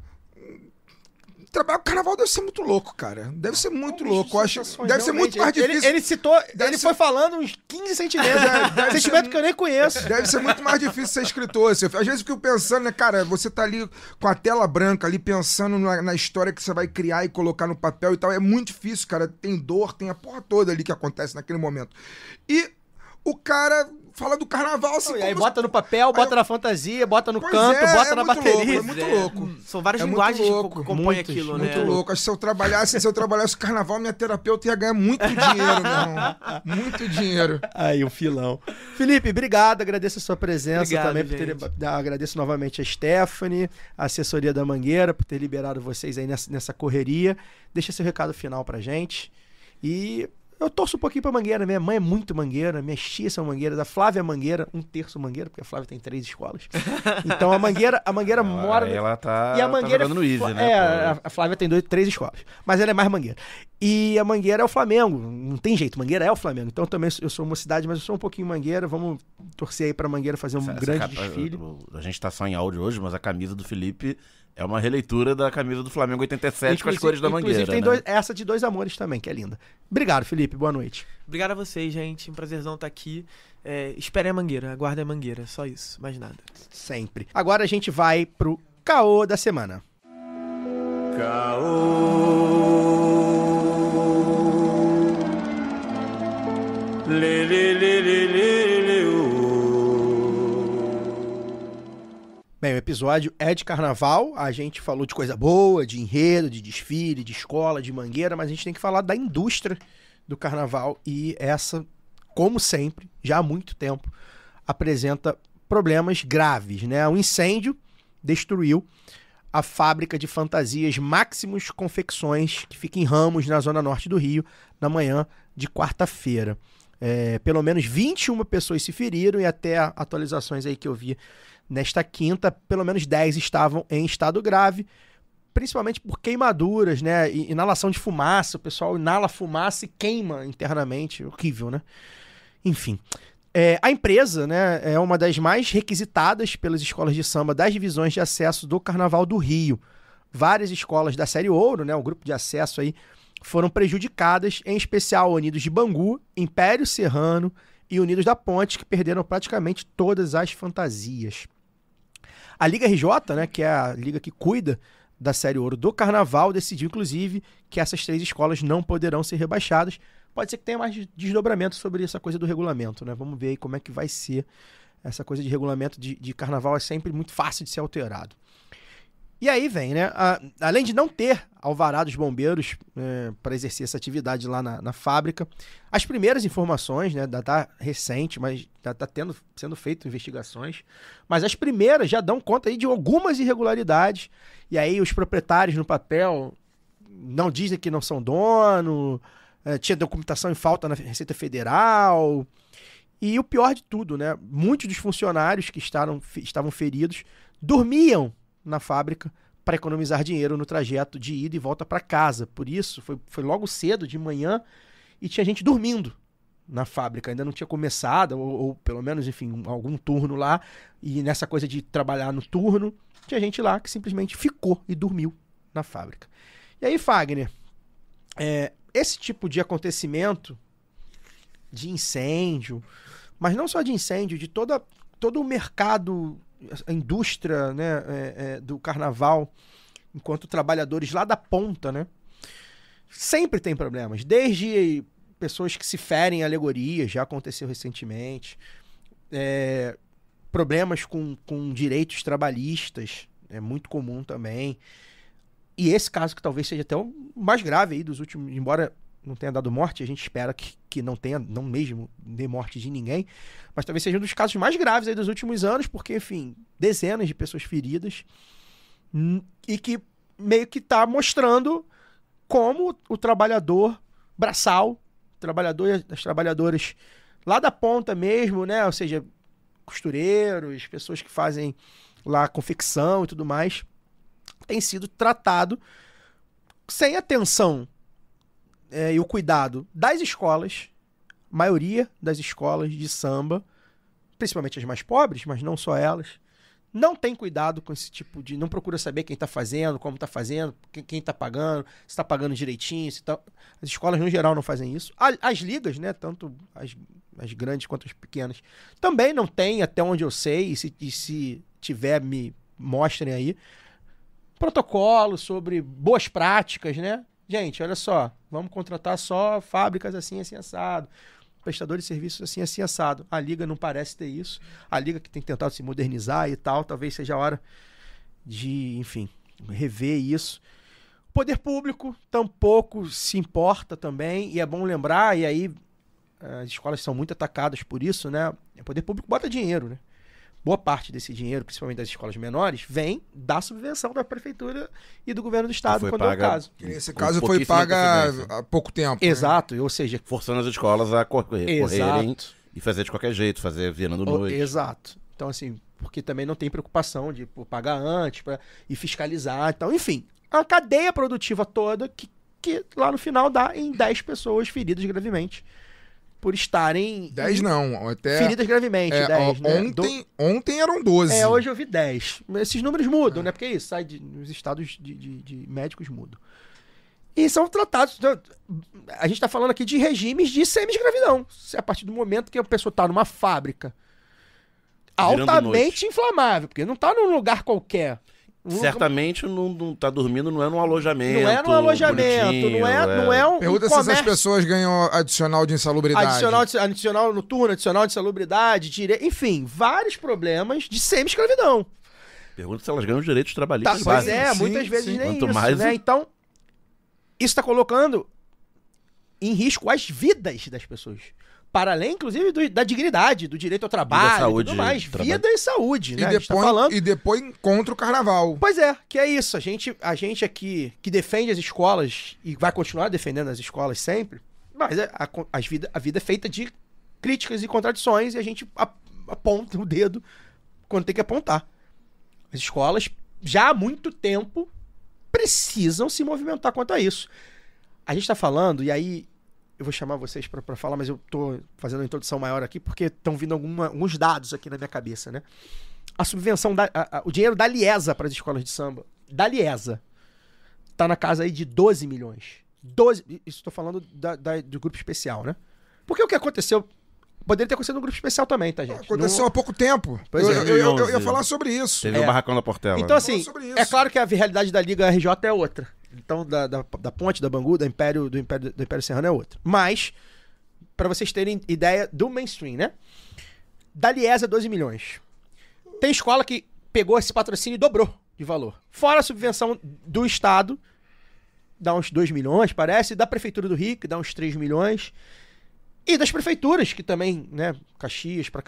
Trabalhar com carnaval deve ser muito louco, cara. Deve ser muito louco. Acho, deve ser muito mais difícil. Ele citou, ele foi falando uns 15 sentimentos. Sentimento que eu nem conheço. Deve ser muito mais difícil ser escritor. Assim. Às vezes eu fico pensando, né, cara, você tá ali com a tela branca, ali pensando na história que você vai criar e colocar no papel e tal. É muito difícil, cara. Tem dor, tem a porra toda ali que acontece naquele momento. E o cara fala do carnaval assim. E aí bota no papel, bota na fantasia, bota no Pois canto, bota na muito bateria. Louco, é muito louco. São várias É muito linguagens louco, que compõem muitas, aquilo, né? Muito louco. Acho que se eu trabalhasse carnaval, minha terapeuta ia ganhar muito dinheiro, meu irmão. Muito dinheiro. Aí, um filão. Felipe, obrigado. Agradeço a sua presença Obrigado, também. Agradeço novamente a Stephanie, a assessoria da Mangueira, por ter liberado vocês aí nessa correria. Deixa seu recado final pra gente. E eu torço um pouquinho pra Mangueira. Minha mãe é muito Mangueira, minhas tias são Mangueiras, a Flávia é Mangueira, 1/3 Mangueira, porque a Flávia tem 3 escolas. Então a Mangueira mora... Ela tá, E a Mangueira jogando no Easy, né? a Flávia tem 3 escolas, mas ela é mais Mangueira. E a Mangueira é o Flamengo, não tem jeito, Mangueira é o Flamengo. Então também eu sou uma cidade, mas eu sou um pouquinho Mangueira. Vamos torcer aí pra Mangueira fazer um grande desfile. A gente tá só em áudio hoje, mas a camisa do Felipe é uma releitura da camisa do Flamengo 87 com as cores da Mangueira. Inclusive tem né? essa de 2 amores também, que é linda. Obrigado, Felipe, boa noite. Obrigado a vocês, gente. Um prazerzão estar aqui. Esperem a Mangueira, aguardem a Mangueira. Só isso, mais nada. Sempre. Agora a gente vai pro caô da semana. Bem, o episódio é de carnaval, a gente falou de coisa boa, de enredo, de desfile, de escola, de Mangueira, mas a gente tem que falar da indústria do carnaval e essa, como sempre, já há muito tempo, apresenta problemas graves, né? Um incêndio destruiu a fábrica de fantasias Maximus Confecções, que fica em Ramos, na zona norte do Rio, na manhã de quarta-feira. Pelo menos 21 pessoas se feriram e até atualizações aí que eu vi nesta quinta, pelo menos 10 estavam em estado grave, principalmente por queimaduras, né? Inalação de fumaça, o pessoal inala fumaça e queima internamente, horrível, né? Enfim. A empresa, né, é uma das mais requisitadas pelas escolas de samba das divisões de acesso do Carnaval do Rio. Várias escolas da Série Ouro, né, o grupo de acesso aí, foram prejudicadas, em especial Unidos de Bangu, Império Serrano e Unidos da Ponte, que perderam praticamente todas as fantasias. A Liga RJ, né, que é a liga que cuida da Série Ouro do Carnaval, decidiu, inclusive, que essas 3 escolas não poderão ser rebaixadas. Pode ser que tenha mais desdobramento sobre essa coisa do regulamento, né? Vamos ver aí como é que vai ser. Essa coisa de regulamento de carnaval é sempre muito fácil de ser alterado. E aí vem, né? Além de não ter alvará dos bombeiros para exercer essa atividade lá na fábrica, as primeiras informações, né? Tá recente, mas já está sendo feito investigações, mas as primeiras já dão conta aí de algumas irregularidades. E aí os proprietários no papel não dizem que não são dono, tinha documentação em falta na Receita Federal. E o pior de tudo, né? Muitos dos funcionários que estavam feridos dormiam na fábrica para economizar dinheiro no trajeto de ida e volta para casa. Por isso, foi logo cedo, de manhã, e tinha gente dormindo na fábrica. Ainda não tinha começado, ou pelo menos, enfim, algum turno lá. E nessa coisa de trabalhar no turno, tinha gente lá que simplesmente ficou e dormiu na fábrica. E aí, Fagner, esse tipo de acontecimento, de incêndio, mas não só de incêndio, de todo o mercado, a indústria, né, do carnaval, enquanto trabalhadores lá da ponta, né, sempre tem problemas. Desde pessoas que se ferem em alegorias, já aconteceu recentemente, problemas com direitos trabalhistas, é muito comum também. E esse caso que talvez seja até o mais grave aí dos últimos, embora não tenha dado morte, a gente espera que não tenha, não mesmo dê morte de ninguém, mas talvez seja um dos casos mais graves aí dos últimos anos, porque, enfim, dezenas de pessoas feridas, e que meio que está mostrando como o trabalhador braçal, as trabalhadoras lá da ponta mesmo, né, ou seja, costureiros, pessoas que fazem lá confecção e tudo mais, tem sido tratado sem atenção e o cuidado das escolas, maioria das escolas de samba, principalmente as mais pobres, mas não só elas, não tem cuidado com esse tipo de... Não procura saber quem está fazendo, como está fazendo, quem está pagando, se está pagando direitinho. Se tá... As escolas, no geral, não fazem isso. As ligas, né, tanto as grandes quanto as pequenas, também não tem, até onde eu sei, e se tiver, me mostrem aí, protocolo sobre boas práticas, né? Gente, olha só, vamos contratar só fábricas assim, assim, assado, prestadores de serviços assim, assim, assado. A Liga não parece ter isso. A Liga que tem tentado se modernizar e tal, talvez seja a hora de, enfim, rever isso. O poder público tampouco se importa também, e é bom lembrar, e aí as escolas são muito atacadas por isso, né? O poder público bota dinheiro, né? Boa parte desse dinheiro, principalmente das escolas menores, vem da subvenção da prefeitura e do governo do estado, quando é o caso. Nesse caso foi paga há pouco tempo. Exato, né? Ou seja... Forçando as escolas a correrem e fazer de qualquer jeito, fazer virando noite. Exato. Então, assim, porque também não tem preocupação de pagar antes e fiscalizar. Então, enfim, a cadeia produtiva toda que lá no final dá em 10 pessoas feridas gravemente. Por estarem... 10 não, até... Feridas gravemente, 10, né? Ontem eram 12. Hoje eu vi 10. Esses números mudam, né? Porque é isso, sai nos estados de médicos mudam. E são tratados... A gente tá falando aqui de regimes de semi-escravidão. A partir do momento que a pessoa tá numa fábrica altamente inflamável, porque não tá num lugar qualquer. Certamente não tá dormindo, não é num alojamento. Não é num alojamento, não é um Pergunta se essas pessoas ganham adicional de insalubridade. Adicional noturno, adicional de insalubridade, enfim, vários problemas de semi-escravidão. Pergunta se elas ganham direitos trabalhistas. Pois muitas vezes nem Quanto isso, mais né? Então, isso tá colocando em risco as vidas das pessoas. para além, inclusive, da dignidade, do direito ao trabalho, saúde, tudo mais. trabalho. Vida e saúde, né? E A gente tá depois, falando... e depois encontra o carnaval. Pois é, que é isso. A gente aqui que defende as escolas e vai continuar defendendo as escolas sempre, mas a vida é feita de críticas e contradições e a gente aponta o dedo quando tem que apontar. As escolas, já há muito tempo, precisam se movimentar quanto a isso. A gente tá falando, e aí eu vou chamar vocês pra falar, mas eu tô fazendo uma introdução maior aqui porque estão vindo alguns dados aqui na minha cabeça, né? A subvenção, o dinheiro da Liesa para as escolas de samba, da Liesa, tá na casa aí de 12 milhões. Isso estou falando do grupo especial, né? Porque o que aconteceu, poderia ter acontecido no grupo especial também, tá, gente? Aconteceu há pouco tempo. Pois é. Eu ia falar sobre isso. Teve o Barracão da Portela. Então, né? assim, sobre isso. é claro que a realidade da Liga RJ é outra. Então, da Ponte, da Bangu, do Império Serrano é outra. Mas, pra vocês terem ideia do mainstream, né? Da Liesa, 12 milhões. Tem escola que pegou esse patrocínio e dobrou de valor. Fora a subvenção do Estado, dá uns 2 milhões, parece. Da Prefeitura do Rio, que dá uns 3 milhões. E das prefeituras, que também, né? Caxias, pra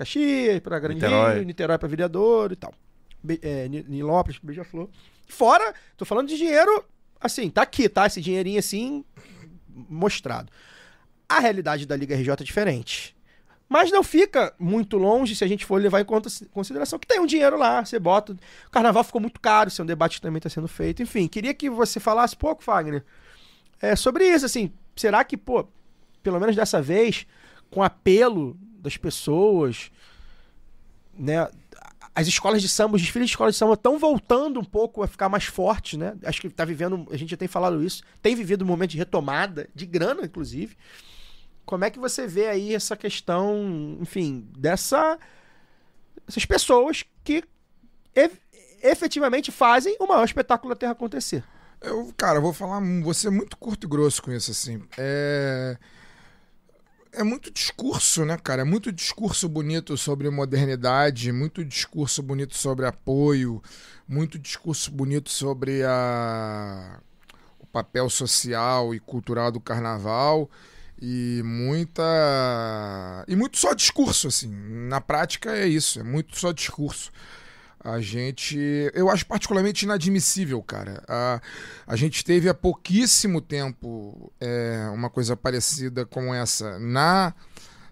Grande Rio, Niterói pra Vereador e tal. Nilópolis, Beija-Flor. Fora, tô falando de dinheiro... Assim, tá aqui, tá? Esse dinheirinho assim, mostrado. A realidade da Liga RJ é diferente. Mas não fica muito longe se a gente for levar em consideração que tem um dinheiro lá, você bota... O carnaval ficou muito caro, isso é um debate que também está sendo feito. Enfim, queria que você falasse pouco, Fagner, sobre isso, assim. Será que, pelo menos dessa vez, com apelo das pessoas, né... As escolas de samba, os desfiles de escolas de samba estão voltando um pouco a ficar mais fortes, né? Acho que tá vivendo, a gente já tem falado isso, tem vivido um momento de retomada, de grana, inclusive. Como é que você vê aí essa questão, enfim, dessas pessoas que efetivamente fazem o maior espetáculo da Terra acontecer? Cara, eu vou ser muito curto e grosso com isso, assim. É muito discurso, né, cara? É muito discurso bonito sobre modernidade, muito discurso bonito sobre apoio, muito discurso bonito sobre o papel social e cultural do carnaval e muito só discurso, assim. Na prática é isso, é muito só discurso. Eu acho particularmente inadmissível, cara. A gente teve há pouquíssimo tempo uma coisa parecida com essa na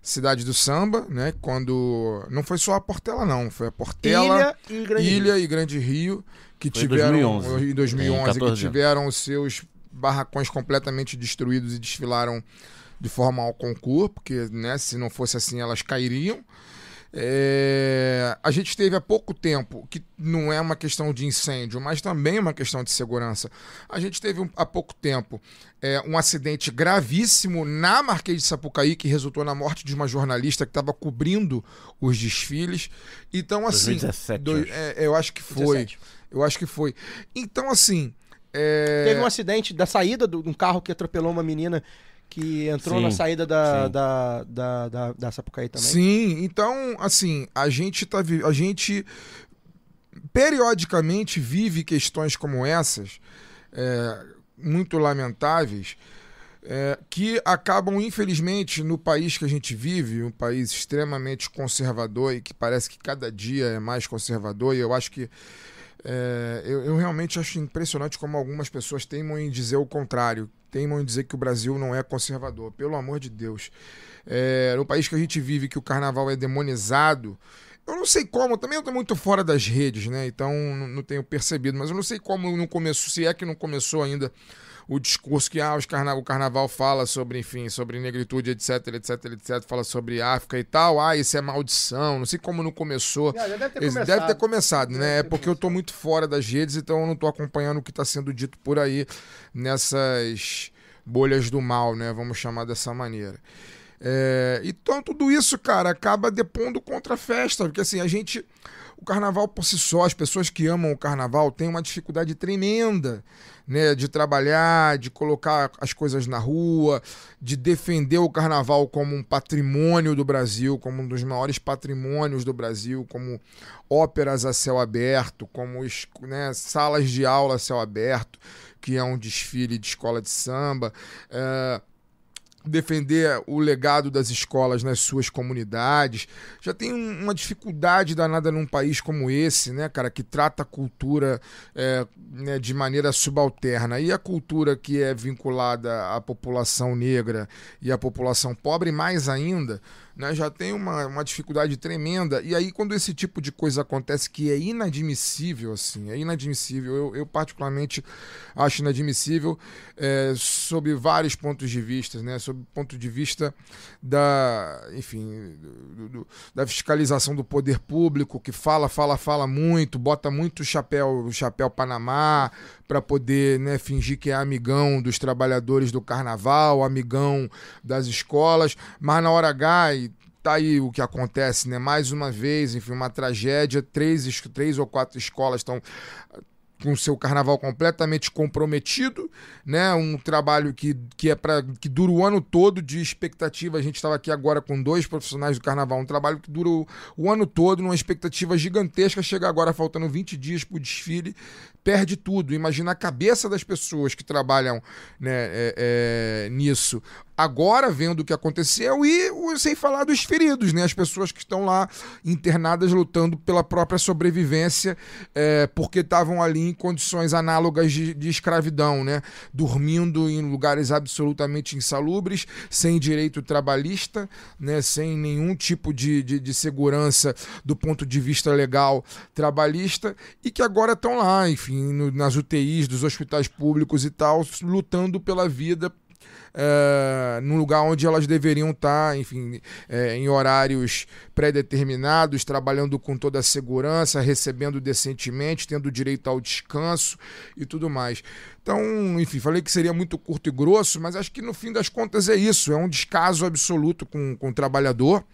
Cidade do Samba, né? Quando não foi só a Portela, não, foi a Portela, Ilha e Grande Rio que foi tiveram em 2011, que tiveram os seus barracões completamente destruídos e desfilaram de forma ao concurso, porque, né, se não fosse assim elas cairiam. A gente teve há pouco tempo, que não é uma questão de incêndio, mas também é uma questão de segurança. A gente teve há pouco tempo um acidente gravíssimo na Marquês de Sapucaí, que resultou na morte de uma jornalista que estava cobrindo os desfiles. Então, assim, 2017, eu acho que foi. 17. Eu acho que foi. Então, assim. Teve um acidente da saída de um carro que atropelou uma menina que entrou Sim, na saída da Sapucaí também. Sim, então, assim, a gente periodicamente vive questões como essas, muito lamentáveis, que acabam, infelizmente, no país que a gente vive, um país extremamente conservador e que parece que cada dia é mais conservador, e eu acho que eu realmente acho impressionante como algumas pessoas teimam em dizer o contrário, teimam em dizer que o Brasil não é conservador. Pelo amor de Deus. No país que a gente vive, que o carnaval é demonizado, eu não sei como, também eu estou muito fora das redes, né? Então não tenho percebido, mas eu não sei como não começou, se é que não começou ainda o discurso que o carnaval fala sobre, enfim, sobre negritude, etc, fala sobre África e tal, isso é maldição, não sei como não começou. Já deve ter Deve começado. ter começado, né? É porque eu tô muito fora das redes, então eu não tô acompanhando o que tá sendo dito por aí nessas bolhas do mal, né? Vamos chamar dessa maneira. Então tudo isso, cara, acaba depondo contra a festa, porque assim, o carnaval por si só, as pessoas que amam o carnaval têm uma dificuldade tremenda, né, de trabalhar, de colocar as coisas na rua, de defender o carnaval como um patrimônio do Brasil, como um dos maiores patrimônios do Brasil, como óperas a céu aberto, como, né, salas de aula a céu aberto, que é um desfile de escola de samba. defender o legado das escolas nas suas comunidades. Já tem uma dificuldade danada num país como esse, né, cara, que trata a cultura né, de maneira subalterna. E a cultura que é vinculada à população negra e à população pobre, mais ainda, né, já tem uma dificuldade tremenda. E aí, quando esse tipo de coisa acontece, que é inadmissível, assim, é inadmissível. Eu particularmente acho inadmissível, sob vários pontos de vista, né, sob o ponto de vista da, enfim, da fiscalização do poder público, que fala muito, bota muito chapéu Panamá para poder, né, fingir que é amigão dos trabalhadores do carnaval, amigão das escolas, mas na hora H, e tá aí o que acontece, né? Mais uma vez, enfim, uma tragédia, três ou quatro escolas estão com o seu carnaval completamente comprometido, né? Um trabalho que dura o ano todo de expectativa. A gente estava aqui agora com 2 profissionais do carnaval, um trabalho que dura o ano todo, numa expectativa gigantesca. Chega agora faltando 20 dias para o desfile, perde tudo. Imagina a cabeça das pessoas que trabalham, né, nisso. Agora, vendo o que aconteceu, e sem falar dos feridos, né? As pessoas que estão lá internadas lutando pela própria sobrevivência, porque estavam ali em condições análogas de escravidão, né? Dormindo em lugares absolutamente insalubres, sem direito trabalhista, né? Sem nenhum tipo de segurança do ponto de vista legal trabalhista, e que agora estão lá, enfim, nas UTIs dos hospitais públicos e tal, lutando pela vida, num lugar onde elas deveriam estar, enfim, em horários pré-determinados, trabalhando com toda a segurança, recebendo decentemente, tendo direito ao descanso e tudo mais. Então, enfim, falei que seria muito curto e grosso, mas acho que no fim das contas é isso, é um descaso absoluto com o trabalhador,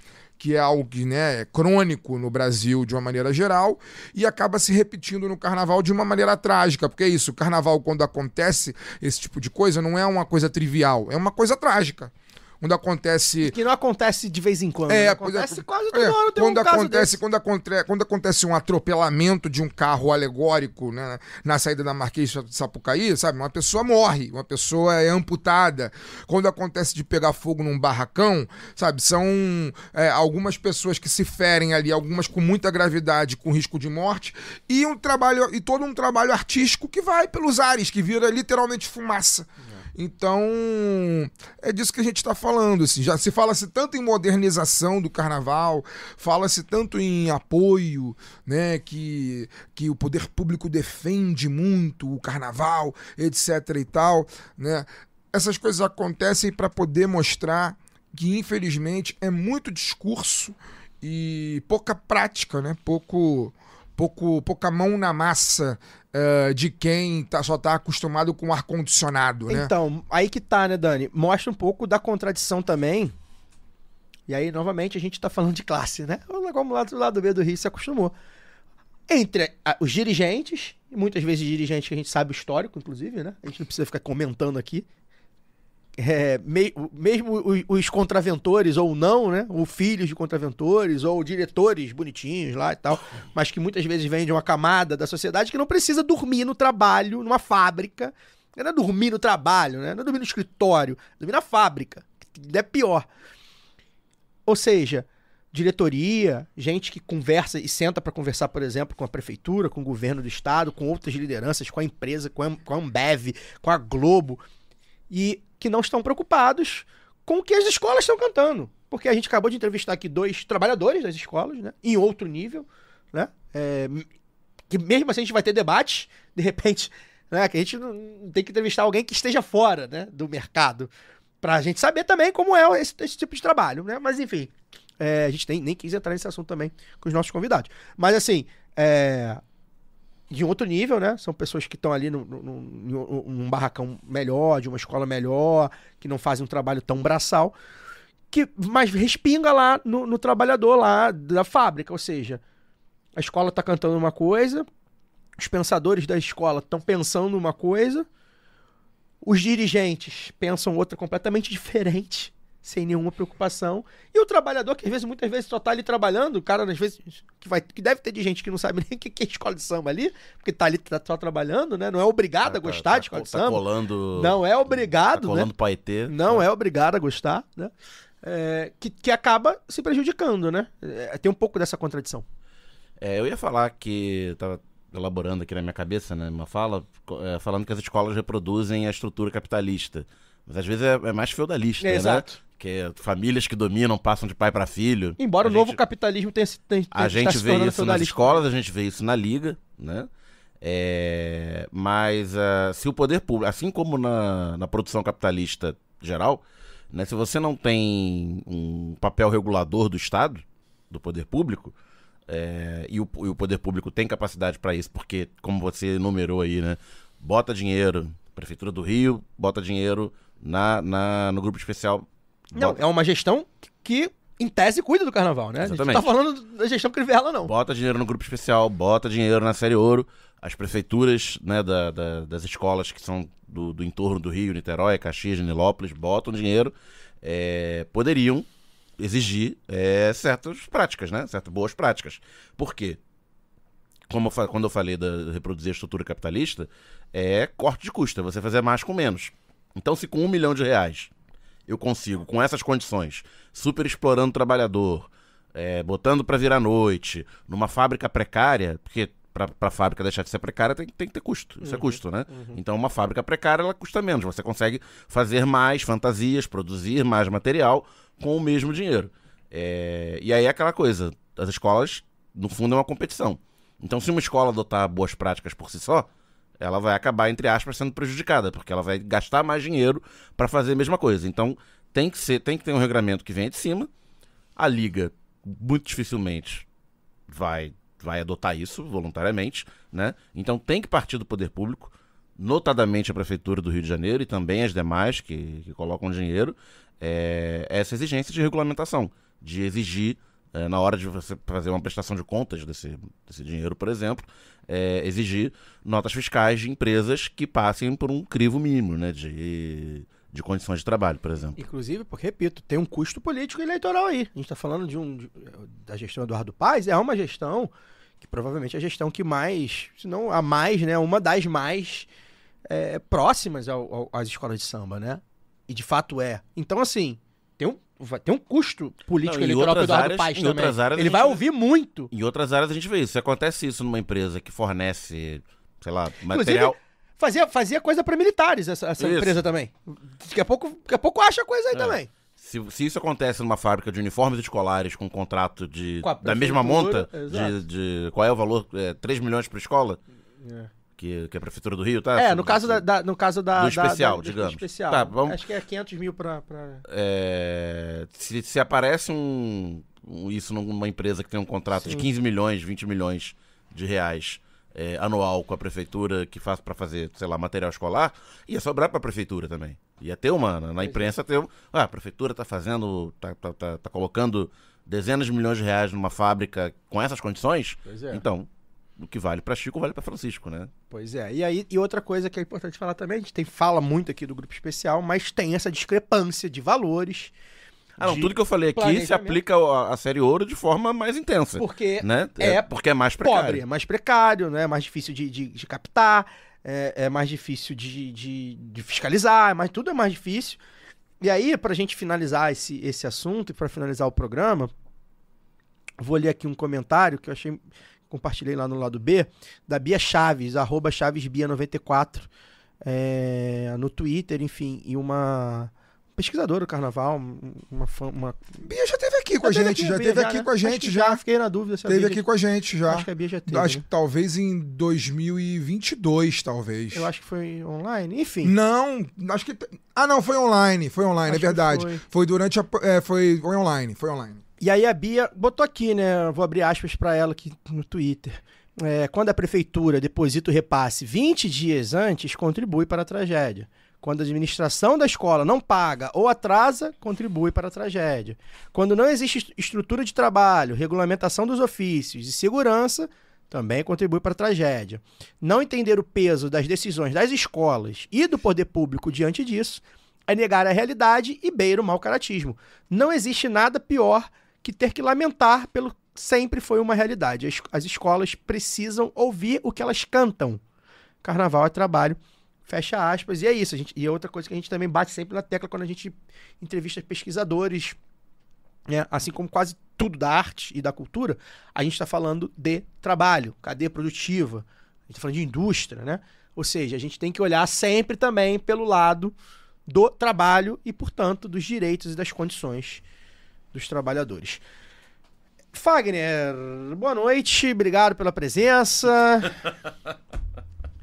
que é algo que, né, é crônico no Brasil de uma maneira geral, e acaba se repetindo no carnaval de uma maneira trágica, porque é isso, o carnaval, quando acontece esse tipo de coisa, não é uma coisa trivial, é uma coisa trágica. Quando acontece... Que não acontece de vez em quando. Acontece quase todo ano, tem quando um caso acontece, desse. quando acontece um atropelamento de um carro alegórico, né, na saída da Marquês de Sapucaí, sabe? Uma pessoa morre, uma pessoa é amputada. Quando acontece de pegar fogo num barracão, sabe? São algumas pessoas que se ferem ali, algumas com muita gravidade, com risco de morte, e todo um trabalho artístico que vai pelos ares, que vira literalmente fumaça. Então, é disso que a gente está falando, assim. Já se fala-se tanto em modernização do carnaval, fala-se tanto em apoio, né, que o poder público defende muito o carnaval, etc. e tal, né? Essas coisas acontecem para poder mostrar que, infelizmente, é muito discurso e pouca prática, né? Pouca mão na massa de quem só tá acostumado com ar-condicionado, né? Então, aí que tá, né, Dani? Mostra um pouco da contradição também. E aí, novamente, a gente tá falando de classe, né? Como lá do lado B do Rio se acostumou. Entre os dirigentes, e muitas vezes dirigentes que a gente sabe o histórico, inclusive, né? A gente não precisa ficar comentando aqui. Mesmo os contraventores ou não, né? Ou filhos de contraventores, ou diretores bonitinhos lá e tal, mas que muitas vezes vêm de uma camada da sociedade que não precisa dormir no trabalho, numa fábrica. Não é dormir no trabalho, né? Não é dormir no escritório, é dormir na fábrica, que é pior. Ou seja, diretoria, gente que conversa e senta para conversar, por exemplo, com a prefeitura, com o governo do estado, com outras lideranças, com a empresa, com a Ambev, com a Globo, e que não estão preocupados com o que as escolas estão cantando. Porque a gente acabou de entrevistar aqui 2 trabalhadores das escolas, né? Em outro nível, né? Que mesmo assim a gente vai ter debates, de repente, né? Que a gente não tem que entrevistar alguém que esteja fora, né, do mercado, pra gente saber também como é esse tipo de trabalho, né? Mas enfim, a gente nem quis entrar nesse assunto também com os nossos convidados. Mas assim, de outro nível, né? São pessoas que estão ali num barracão melhor, de uma escola melhor, que não fazem um trabalho tão braçal, mas respinga lá no trabalhador lá da fábrica. Ou seja, a escola está cantando uma coisa, os pensadores da escola estão pensando uma coisa, os dirigentes pensam outra completamente diferente, sem nenhuma preocupação. E o trabalhador, que às vezes, muitas vezes, só tá ali trabalhando, o cara, às vezes, que deve ter de gente que não sabe nem o que é escola de samba ali, porque tá ali só trabalhando, né? Não é obrigado a gostar de escola de samba. Colando, não é obrigado, tá colando né? paetê. Não é obrigado a gostar, né? Que acaba se prejudicando, né? Tem um pouco dessa contradição. Eu ia falar que... Tava elaborando aqui na minha cabeça, né? Uma fala, falando que as escolas reproduzem a estrutura capitalista. Mas às vezes é mais feudalista, né? Exato. Que é famílias que dominam, passam de pai para filho. Embora o novo capitalismo tenha a gente vê isso nas escolas, a gente vê isso na liga, né? Mas se o poder público, assim como na produção capitalista geral, né, se você não tem um papel regulador do Estado, do poder público, e o poder público tem capacidade para isso, porque, como você enumerou aí, né, bota dinheiro, Prefeitura do Rio, bota dinheiro no grupo especial. Não, é uma gestão que, em tese, cuida do carnaval, né? Exatamente. A gente não tá falando da gestão Crivella, não. Bota dinheiro no grupo especial, bota dinheiro na Série Ouro. As prefeituras, né, das escolas que são do entorno do Rio, Niterói, Caxias, Nilópolis, botam dinheiro, poderiam exigir certas práticas, né? Certas boas práticas. Por quê? Quando eu falei de reproduzir a estrutura capitalista, corte de custo, é você fazer mais com menos. Então, se com R$1 milhão eu consigo, com essas condições, super explorando o trabalhador, botando para virar noite, numa fábrica precária, porque para a fábrica deixar de ser precária tem que ter custo, isso é custo, né? Então, uma fábrica precária, ela custa menos, você consegue fazer mais fantasias, produzir mais material com o mesmo dinheiro. E aí é aquela coisa, as escolas, no fundo, é uma competição. Então, se uma escola adotar boas práticas por si só, ela vai acabar, entre aspas, sendo prejudicada, porque ela vai gastar mais dinheiro para fazer a mesma coisa. Então, tem que ter um regramento que venha de cima. A Liga, muito dificilmente, vai adotar isso voluntariamente, né? Então, tem que partir do poder público, notadamente a Prefeitura do Rio de Janeiro e também as demais que colocam dinheiro, essa exigência de regulamentação, de exigir, na hora de você fazer uma prestação de contas desse dinheiro, por exemplo, exigir notas fiscais de empresas que passem por um crivo mínimo, né, de condições de trabalho, por exemplo. Inclusive, porque, repito, tem um custo político e eleitoral aí. A gente está falando da gestão Eduardo Paes, é uma gestão que provavelmente é a gestão que mais, se não a mais, né, uma das mais próximas às escolas de samba, né? E de fato é. Então, assim, vai ter um custo político eleitoral para o Eduardo Paes também. Outras áreas ele vai ouvir muito. Em outras áreas a gente vê isso. Se acontece isso numa empresa que fornece, sei lá, material... Fazia coisa para militares essa empresa também. Daqui a pouco acha coisa aí também. Se isso acontece numa fábrica de uniformes escolares com um contrato da mesma monta, de qual é o valor? 3 milhões para escola? Que a Prefeitura do Rio, tá? No caso do especial, digamos. Especial. Tá, vamos... Acho que é 500 mil pra... Se aparece isso numa empresa que tem um contrato de 15 milhões, 20 milhões de reais anual com a Prefeitura que faz para fazer, sei lá, material escolar, ia sobrar para a Prefeitura também. Ia ter na imprensa a Prefeitura tá fazendo, tá colocando dezenas de milhões de reais numa fábrica com essas condições, então... O que vale para Chico, vale para Francisco, né? Pois é. E outra coisa que é importante falar também, a gente fala muito aqui do grupo especial, mas tem essa discrepância de valores. Tudo que eu falei aqui se aplica à Série Ouro de forma mais intensa. Porque né? Porque é mais precário. Pobre, é mais precário, né? É mais difícil de captar, é mais difícil de fiscalizar, tudo é mais difícil. E aí, pra gente finalizar esse assunto e pra finalizar o programa, vou ler aqui um comentário que eu achei... Compartilhei lá no lado B, da Bia Chaves, @ChavesBia94, no Twitter, enfim, e uma pesquisadora do carnaval, uma... Bia já esteve aqui com a gente, com a gente. Fiquei na dúvida se a Bia Bia aqui com a gente, já. Acho que a Bia já teve. Acho que talvez em 2022, talvez. Eu acho que foi online, enfim. Não, acho que... não, foi online, é verdade. Foi durante foi online. E aí a Bia botou aqui, né? Vou abrir aspas para ela aqui no Twitter. Quando a prefeitura deposita o repasse 20 dias antes, contribui para a tragédia. Quando a administração da escola não paga ou atrasa, contribui para a tragédia. Quando não existe estrutura de trabalho, regulamentação dos ofícios e segurança, também contribui para a tragédia. Não entender o peso das decisões das escolas e do poder público diante disso é negar a realidade e beira o mau caratismo. Não existe nada pior que ter que lamentar pelo que sempre foi uma realidade. As escolas precisam ouvir o que elas cantam. Carnaval é trabalho. Fecha aspas. E é isso. E é outra coisa que a gente também bate sempre na tecla quando a gente entrevista pesquisadores, né? Assim como quase tudo da arte e da cultura, a gente está falando de trabalho, cadeia produtiva. A gente está falando de indústria, né? Ou seja, a gente tem que olhar sempre também pelo lado do trabalho e, portanto, dos direitos e das condições dos trabalhadores. Fagner, boa noite, obrigado pela presença.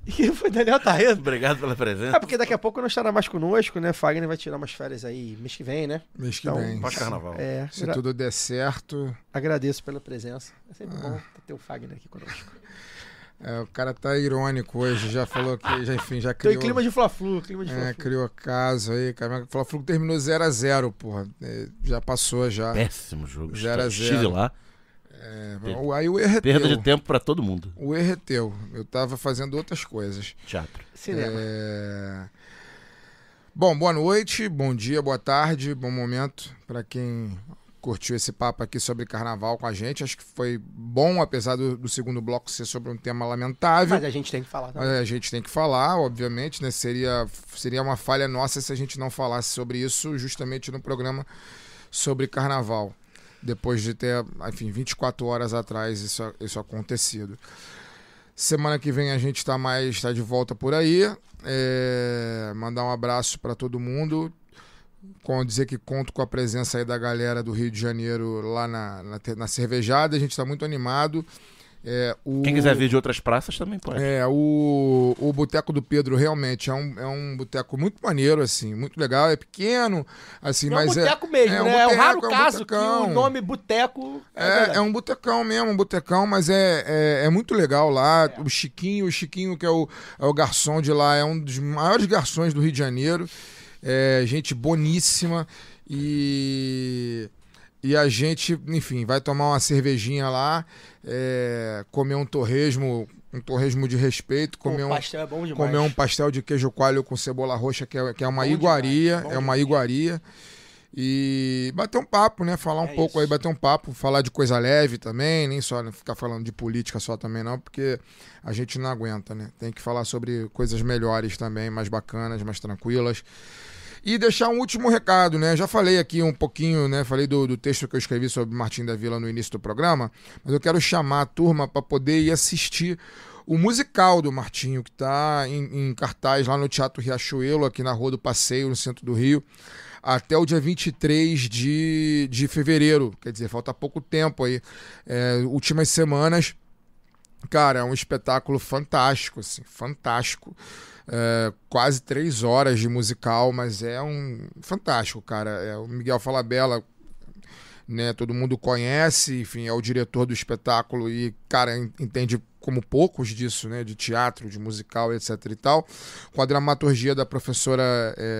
E foi, Daniel tá rindo. Obrigado pela presença. É porque daqui a pouco não estará mais conosco, né? Fagner vai tirar umas férias aí mês que vem, né? Mês que Então, vem. Pós-carnaval. Se tudo der certo. Agradeço pela presença. É sempre bom ter o Fagner aqui conosco. O cara tá irônico hoje, já falou que, já Tô criou... em clima de Fla-Flu, clima de Fla-Flu. Criou caso aí, cara. O Fla-Flu terminou 0x0, porra. Já passou, já. Péssimo jogo. 0x0. Estive lá. Aí o erro é Perda teu. de tempo pra todo mundo. O erro é teu. Eu tava fazendo outras coisas. Teatro. Cinema. Bom, boa noite, bom dia, boa tarde, bom momento pra quem curtiu esse papo aqui sobre carnaval com a gente. Acho que foi bom, apesar do segundo bloco ser sobre um tema lamentável. Mas a gente tem que falar também. Mas a gente tem que falar, obviamente, né? Seria uma falha nossa se a gente não falasse sobre isso justamente no programa sobre carnaval. Depois de ter, enfim, 24 horas atrás isso acontecido. Semana que vem a gente está de volta por aí. Mandar um abraço para todo mundo. Dizer que conto com a presença aí da galera do Rio de Janeiro lá na cervejada. A gente está muito animado. Quem quiser vir de outras praças também pode. O Boteco do Pedro realmente é um boteco muito maneiro, assim, muito legal, é pequeno, assim, mas um boteco mesmo, né? É um raro caso que o nome boteco é um botecão mesmo, um botecão, mas é muito legal lá. O Chiquinho que é o garçom de lá, é um dos maiores garçons do Rio de Janeiro, gente boníssima e a gente, enfim, vai tomar uma cervejinha lá, comer um torresmo de respeito, comer pastel é bom demais. Comer um pastel de queijo coalho com cebola roxa, que é uma iguaria, uma iguaria. E bater um papo, né? Falar um pouco aí, bater um papo, falar de coisa leve também, nem só ficar falando de política só também não, porque a gente não aguenta, né? Tem que falar sobre coisas melhores também, mais bacanas, mais tranquilas. E deixar um último recado, né? Já falei aqui um pouquinho, né? Falei do texto que eu escrevi sobre Martim da Vila no início do programa, mas eu quero chamar a turma para poder ir assistir o musical do Martinho, que está em cartaz lá no Teatro Riachuelo, aqui na Rua do Passeio, no centro do Rio, até o dia 23 de fevereiro. Quer dizer, falta pouco tempo aí. Últimas semanas. Cara, é um espetáculo fantástico, assim, fantástico. Quase 3 horas de musical, mas é um fantástico, cara. O Miguel Falabella, né, todo mundo conhece, enfim, é o diretor do espetáculo e, cara, entende como poucos disso, né, de teatro, de musical, etc e tal, com a dramaturgia da professora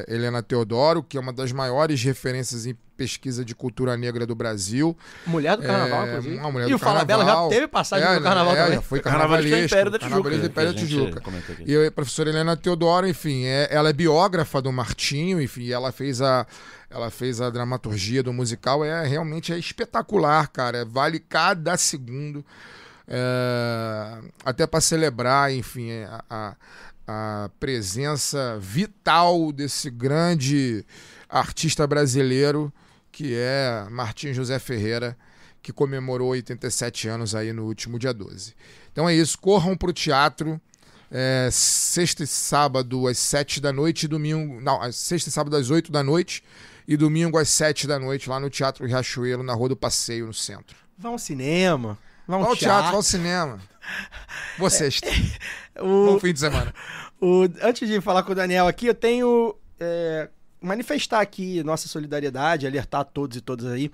Helena Teodoro, que é uma das maiores referências em pesquisa de cultura negra do Brasil. Mulher do carnaval, inclusive. Uma mulher e do o Falabella já teve passagem no carnaval também. Já foi Carnavalesco carnavalesco. Império da Tijuca. Carnavalesco Império da Tijuca. E a professora Helena Teodoro, enfim, ela é biógrafa do Martinho, enfim, ela fez a dramaturgia do musical, realmente é espetacular, cara, vale cada segundo. Até para celebrar, enfim, a presença vital desse grande artista brasileiro que é Martim José Ferreira, que comemorou 87 anos aí no último dia 12. Então é isso, corram pro teatro, sexta e sábado às 7 da noite e domingo, sexta e sábado às 8 da noite e domingo às 7 da noite lá no Teatro Riachuelo, na Rua do Passeio, no centro. Vão ao cinema. Vai ao teatro, vai ao cinema. Vocês. Bom fim de semana. Antes de falar com o Daniel aqui, eu tenho manifestar aqui nossa solidariedade, alertar a todos e todas aí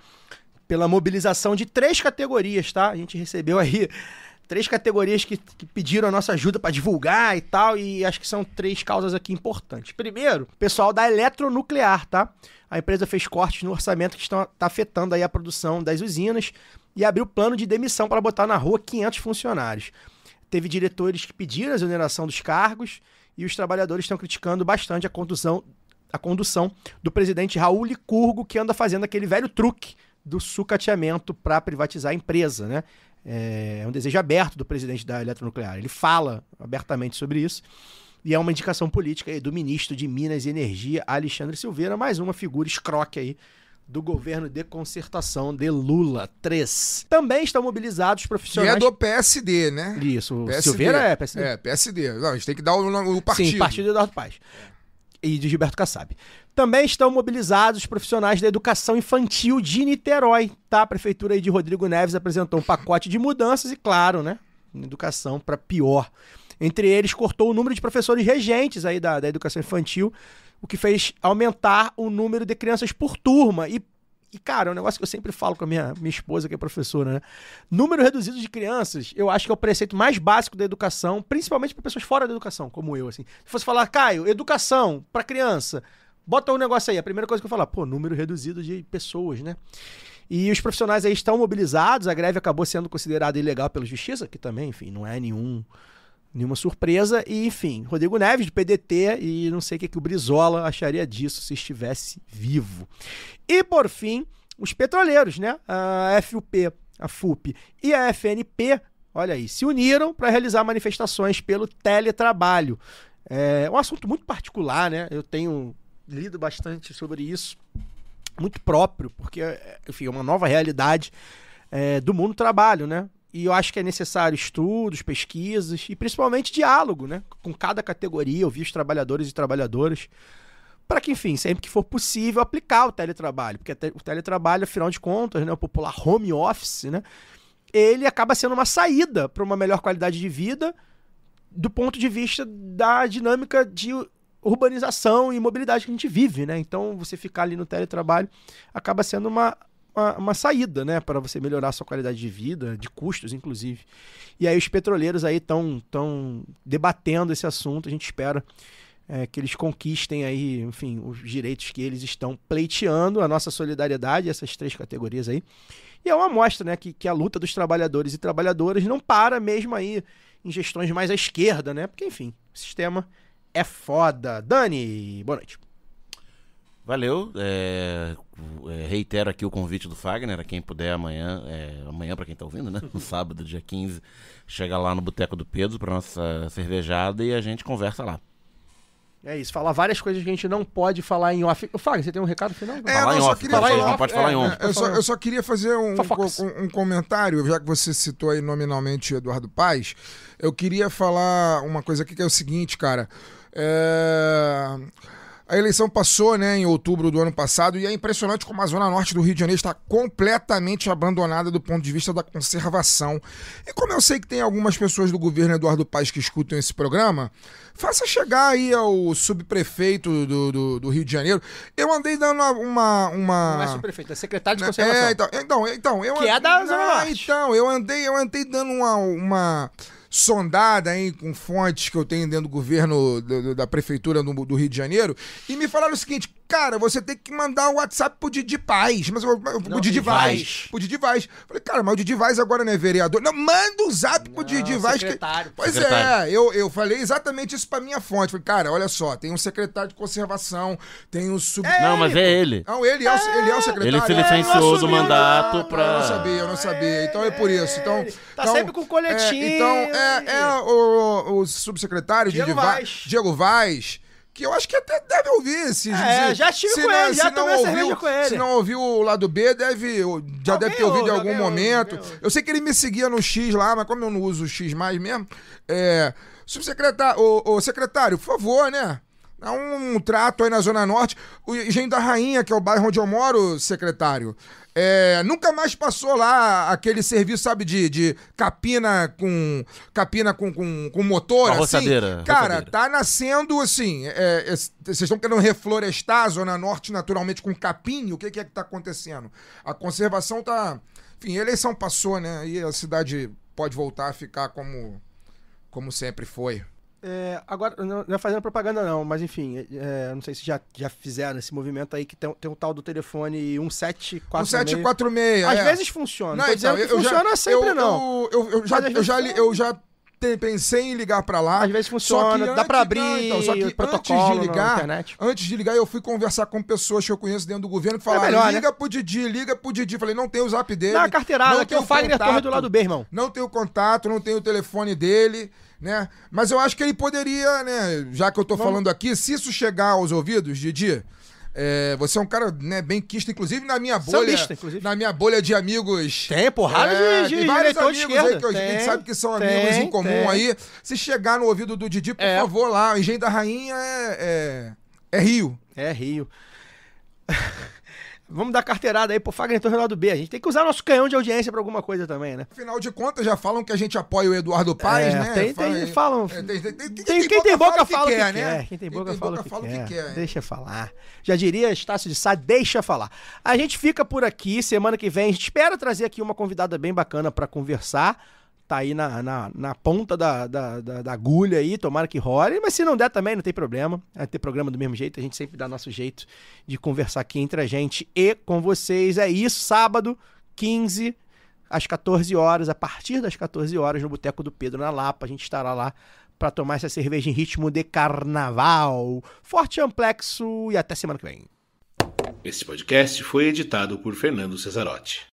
pela mobilização de 3 categorias, tá? A gente recebeu aí 3 categorias que pediram a nossa ajuda para divulgar e tal, e acho que são 3 causas aqui importantes. Primeiro, pessoal da Eletronuclear, tá? A empresa fez cortes no orçamento que tá afetando aí a produção das usinas e abriu plano de demissão para botar na rua 500 funcionários. Teve diretores que pediram a exoneração dos cargos e os trabalhadores estão criticando bastante a condução a condução do presidente Raul Licurgo, que anda fazendo aquele velho truque do sucateamento para privatizar a empresa, né? É um desejo aberto do presidente da Eletronuclear. Ele fala abertamente sobre isso. E é uma indicação política aí do ministro de Minas e Energia, Alexandre Silveira, mais uma figura escroque aí do governo de concertação de Lula 3. Também estão mobilizados Que profissionais... é do PSD, né? Isso, o PSD. Silveira é PSD. É, PSD. Não, a gente tem que dar o partido. Sim, Partido Eduardo Paes. E de Gilberto Kassab. Também estão mobilizados os profissionais da educação infantil de Niterói, tá? A prefeitura aí de Rodrigo Neves apresentou um pacote de mudanças e, claro, né? Educação para pior. Entre eles, cortou o número de professores regentes aí da educação infantil, o que fez aumentar o número de crianças por turma. E cara, é um negócio que eu sempre falo com a minha esposa, que é professora, né? Número reduzido de crianças, eu acho que é o preceito mais básico da educação, principalmente para pessoas fora da educação, como eu, assim. Se fosse falar, Caio, educação para criança, bota um negócio aí. A primeira coisa que eu falar, número reduzido de pessoas, né? E os profissionais aí estão mobilizados, a greve acabou sendo considerada ilegal pela justiça, que também, enfim, não é nenhuma surpresa. E, enfim, Rodrigo Neves, do PDT, e não sei o que o Brizola acharia disso se estivesse vivo. E, por fim, os petroleiros, né? A FUP, a FUP e a FNP, olha aí, se uniram para realizar manifestações pelo teletrabalho. É um assunto muito particular, né? Eu tenho lido bastante sobre isso, muito próprio, porque, enfim, é uma nova realidade do mundo do trabalho, né? E eu acho que é necessário estudos, pesquisas e principalmente diálogo, né? Com cada categoria, ouvir os trabalhadores e trabalhadoras, para que, enfim, sempre que for possível, aplicar o teletrabalho. Porque o teletrabalho, afinal de contas, né, o popular home office, né, ele acaba sendo uma saída para uma melhor qualidade de vida do ponto de vista da dinâmica de urbanização e mobilidade que a gente vive, né? Então, você ficar ali no teletrabalho acaba sendo uma saída, né, para você melhorar a sua qualidade de vida, de custos, inclusive. E aí os petroleiros aí estão debatendo esse assunto. A gente espera que eles conquistem aí, enfim, os direitos que eles estão pleiteando, a nossa solidariedade, essas três categorias aí. E é uma amostra, né, que a luta dos trabalhadores e trabalhadoras não para mesmo aí em gestões mais à esquerda, né? Porque, enfim, o sistema é foda. Dani, boa noite. Valeu, reitero aqui o convite do Fagner, a quem puder amanhã para quem tá ouvindo, né, no sábado, dia 15, chega lá no Boteco do Pedro pra nossa cervejada e a gente conversa lá. É isso, falar várias coisas que a gente não pode falar em off. Fagner, você tem um recado final? Falar em off, não pode falar em off. Eu só queria fazer um comentário, já que você citou aí nominalmente o Eduardo Paes, eu queria falar uma coisa aqui que é o seguinte, cara, a eleição passou, né, em outubro do ano passado e é impressionante como a Zona Norte do Rio de Janeiro está completamente abandonada do ponto de vista da conservação. E como eu sei que tem algumas pessoas do governo Eduardo Paes que escutam esse programa, faça chegar aí ao subprefeito do Rio de Janeiro. Eu andei dando uma... Não é subprefeito, é secretário de conservação. Então, que é da Zona Norte. Então, eu andei dando uma sondada aí com fontes que eu tenho dentro do governo da prefeitura do Rio de Janeiro e me falaram o seguinte, cara, você tem que mandar o WhatsApp pro Didi Vaz. Mas o Didi Vaz. Pro Didi Vaz. Falei, cara, mas o Didi Vaz agora não é vereador. Não, manda o zap pro Didi Vaz. Secretário. Pois secretário. Eu falei exatamente isso pra minha fonte. Falei, cara, olha só, tem um secretário de conservação, tem um Não, mas é ele. Não, ele é o secretário. Ele se licenciou do mandato pra... Eu não sabia. Então é por isso. Então, sempre com coletinho. O subsecretário Diego Vaz, que eu acho que até deve ouvir. Já estive com ele, já tomei cerveja com ele. Se não ouviu o lado B, já deve ter ouvido em algum momento. Eu sei que ele me seguia no X lá, mas como eu não uso o X mais mesmo, subsecretário, o secretário, por favor, né? Dá um trato aí na Zona Norte. O Engenho da Rainha, que é o bairro onde eu moro, secretário, nunca mais passou lá aquele serviço, sabe, de capina com motor, a assim. roçadeira. Cara, tá nascendo, assim, vocês estão querendo reflorestar a Zona Norte naturalmente com capim? O que é que tá acontecendo? A conservação tá... Enfim, a eleição passou, né? E a cidade pode voltar a ficar como sempre foi. Agora, não é fazendo propaganda não, mas enfim, não sei se já fizeram esse movimento aí que tem um tal do telefone 1746. 1746, Às vezes funciona. Não tô dizendo que funciona sempre não. Eu já pensei em ligar pra lá. Às vezes funciona, dá pra abrir só que o protocolo na internet. Antes de ligar, eu fui conversar com pessoas que eu conheço dentro do governo que falaram, melhor, liga pro Didi. Falei, não tem o zap dele. Dá uma carteirada, não aqui é o Fagner Torre do lado B, irmão. Não tem o contato, não tem o telefone dele, né? Mas eu acho que ele poderia, né? Já que eu tô falando aqui, se isso chegar aos ouvidos, Didi... você é um cara, né, bem quista, inclusive na minha bolha. Sambista, inclusive. Na minha bolha de amigos. Tem porrada de tem vários eleitor de amigos esquerda. aí que a gente sabe que são amigos tem, em comum tem. aí. Se chegar no ouvido do Didi, por favor, lá, o Engenho da Rainha é Rio. É Rio. Vamos dar carteirada aí pro Fagner Torre do lado B. A gente tem que usar nosso canhão de audiência pra alguma coisa também, né? Afinal de contas, já falam que a gente apoia o Eduardo Paes, né? Falam. Quem tem boca fala o que quer. Quem tem boca fala o que quer. Deixa falar. Já diria Estácio de Sá, deixa falar. A gente fica por aqui. Semana que vem a gente espera trazer aqui uma convidada bem bacana pra conversar. Tá aí na ponta da agulha aí, tomara que role. Mas se não der também, não tem problema. Vai ter programa do mesmo jeito, a gente sempre dá nosso jeito de conversar aqui entre a gente e com vocês. É isso, sábado, 15, às 14 horas, a partir das 14 horas, no Boteco do Pedro, na Lapa. A gente estará lá para tomar essa cerveja em ritmo de carnaval. Forte amplexo e até semana que vem. Esse podcast foi editado por Fernando Cesarotti.